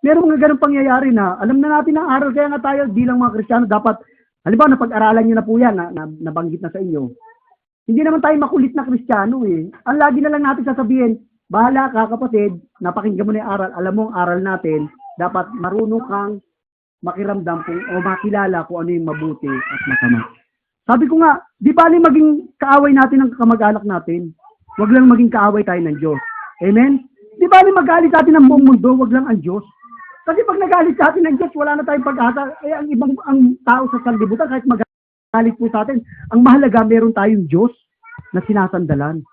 Meron mga ganun pangyayari na alam na natin ang aral, kaya nga tayo bilang mga Kristiyano dapat, halimbawa napag-aralan nyo na po yan, nabanggit na sa inyo. Hindi naman tayo makulit na Kristiyano eh. Ang lagi na lang natin sasabihin, bahala ka kapatid, napakinggan mo na yung aral, alam mo ang aral natin, dapat marunong kang makiramdam o makilala kung ano yung mabuti at masama. Sabi ko nga, di bali maging kaaway natin ng kamag-anak natin. Huwag lang maging kaaway tayo ng Diyos. Amen? Di bali magalit sa atin ng buong mundo, huwag lang ang Diyos. Kasi pag nagalit sa atin ng Diyos, wala na tayong pag-asa. Kaya ang tao sa sanlibutan, kahit magalit po sa atin, ang mahalaga, meron tayong Diyos na sinasandalan.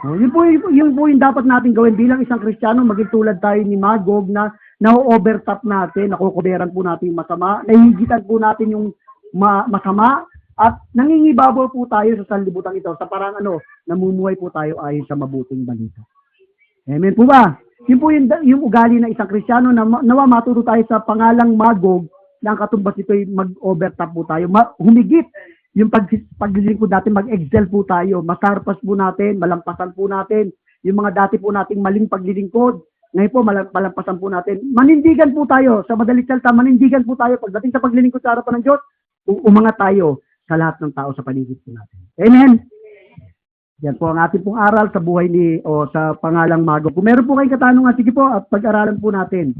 Yun po yung dapat natin gawin bilang isang Kristiyano, maging tulad tayo ni Magog na na-overtop natin, nakukuberan po natin yung masama, nahihigitan po natin yung masama, at nangingibabaw po tayo sa sanlibutan ito sa parang namumuhay po tayo ayon sa mabuting balita. Amen po ba? Yun po yung ugali ng isang Kristiyano na nawa matuto tayo sa pangalang Magog na ang katumbas ito ay mag-overtop po tayo. Humigit yung paglilingkod natin, mag-excel po tayo, masarpas po natin, malampasan po natin, yung mga dati po nating maling paglilingkod, ngayon po malampasan po natin. Manindigan po tayo, sa madalit salita, manindigan po tayo pagdating sa paglilingkod sa harapan ng Diyos, umangat tayo sa lahat ng tao sa paligid po natin. Amen? Yan po ang ating pong aral sa buhay sa pangalang Magog. Kung meron po kayong katanungan, sige po, at pag-aralan po natin.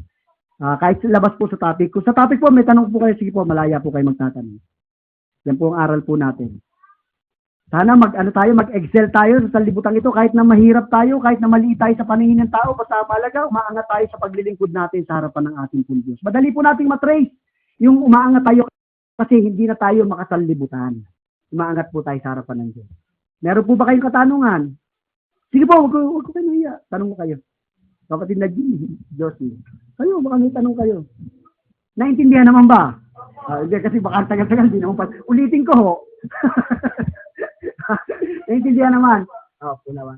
Kahit labas po sa topic. Kung sa topic po, may tanong po kayo, sige po, malaya po kayo magtatanong. Yan po ang aral po natin. Sana mag-excel tayo sa sanlibutan ito, kahit na mahirap tayo, kahit na maliit tayo sa paningin ng tao, basta mahalaga, umaangat tayo sa paglilingkod natin sa harapan ng ating pong Diyos. Madali po nating matrace yung umaangat tayo kasi hindi na tayo makasanlibutan. Umaangat po tayo sa harapan ng Diyos. Meron po ba kayong katanungan? Sige po, wag ko kayo nahiya. Tanong mo kayo. Kapatid na Josie. Kayo, baka may tanong kayo. Naintindihan naman ba? Hindi kasi baka tagal-tagal din naman. Ulitin ko ho. Naintindihan naman. Oo, naman.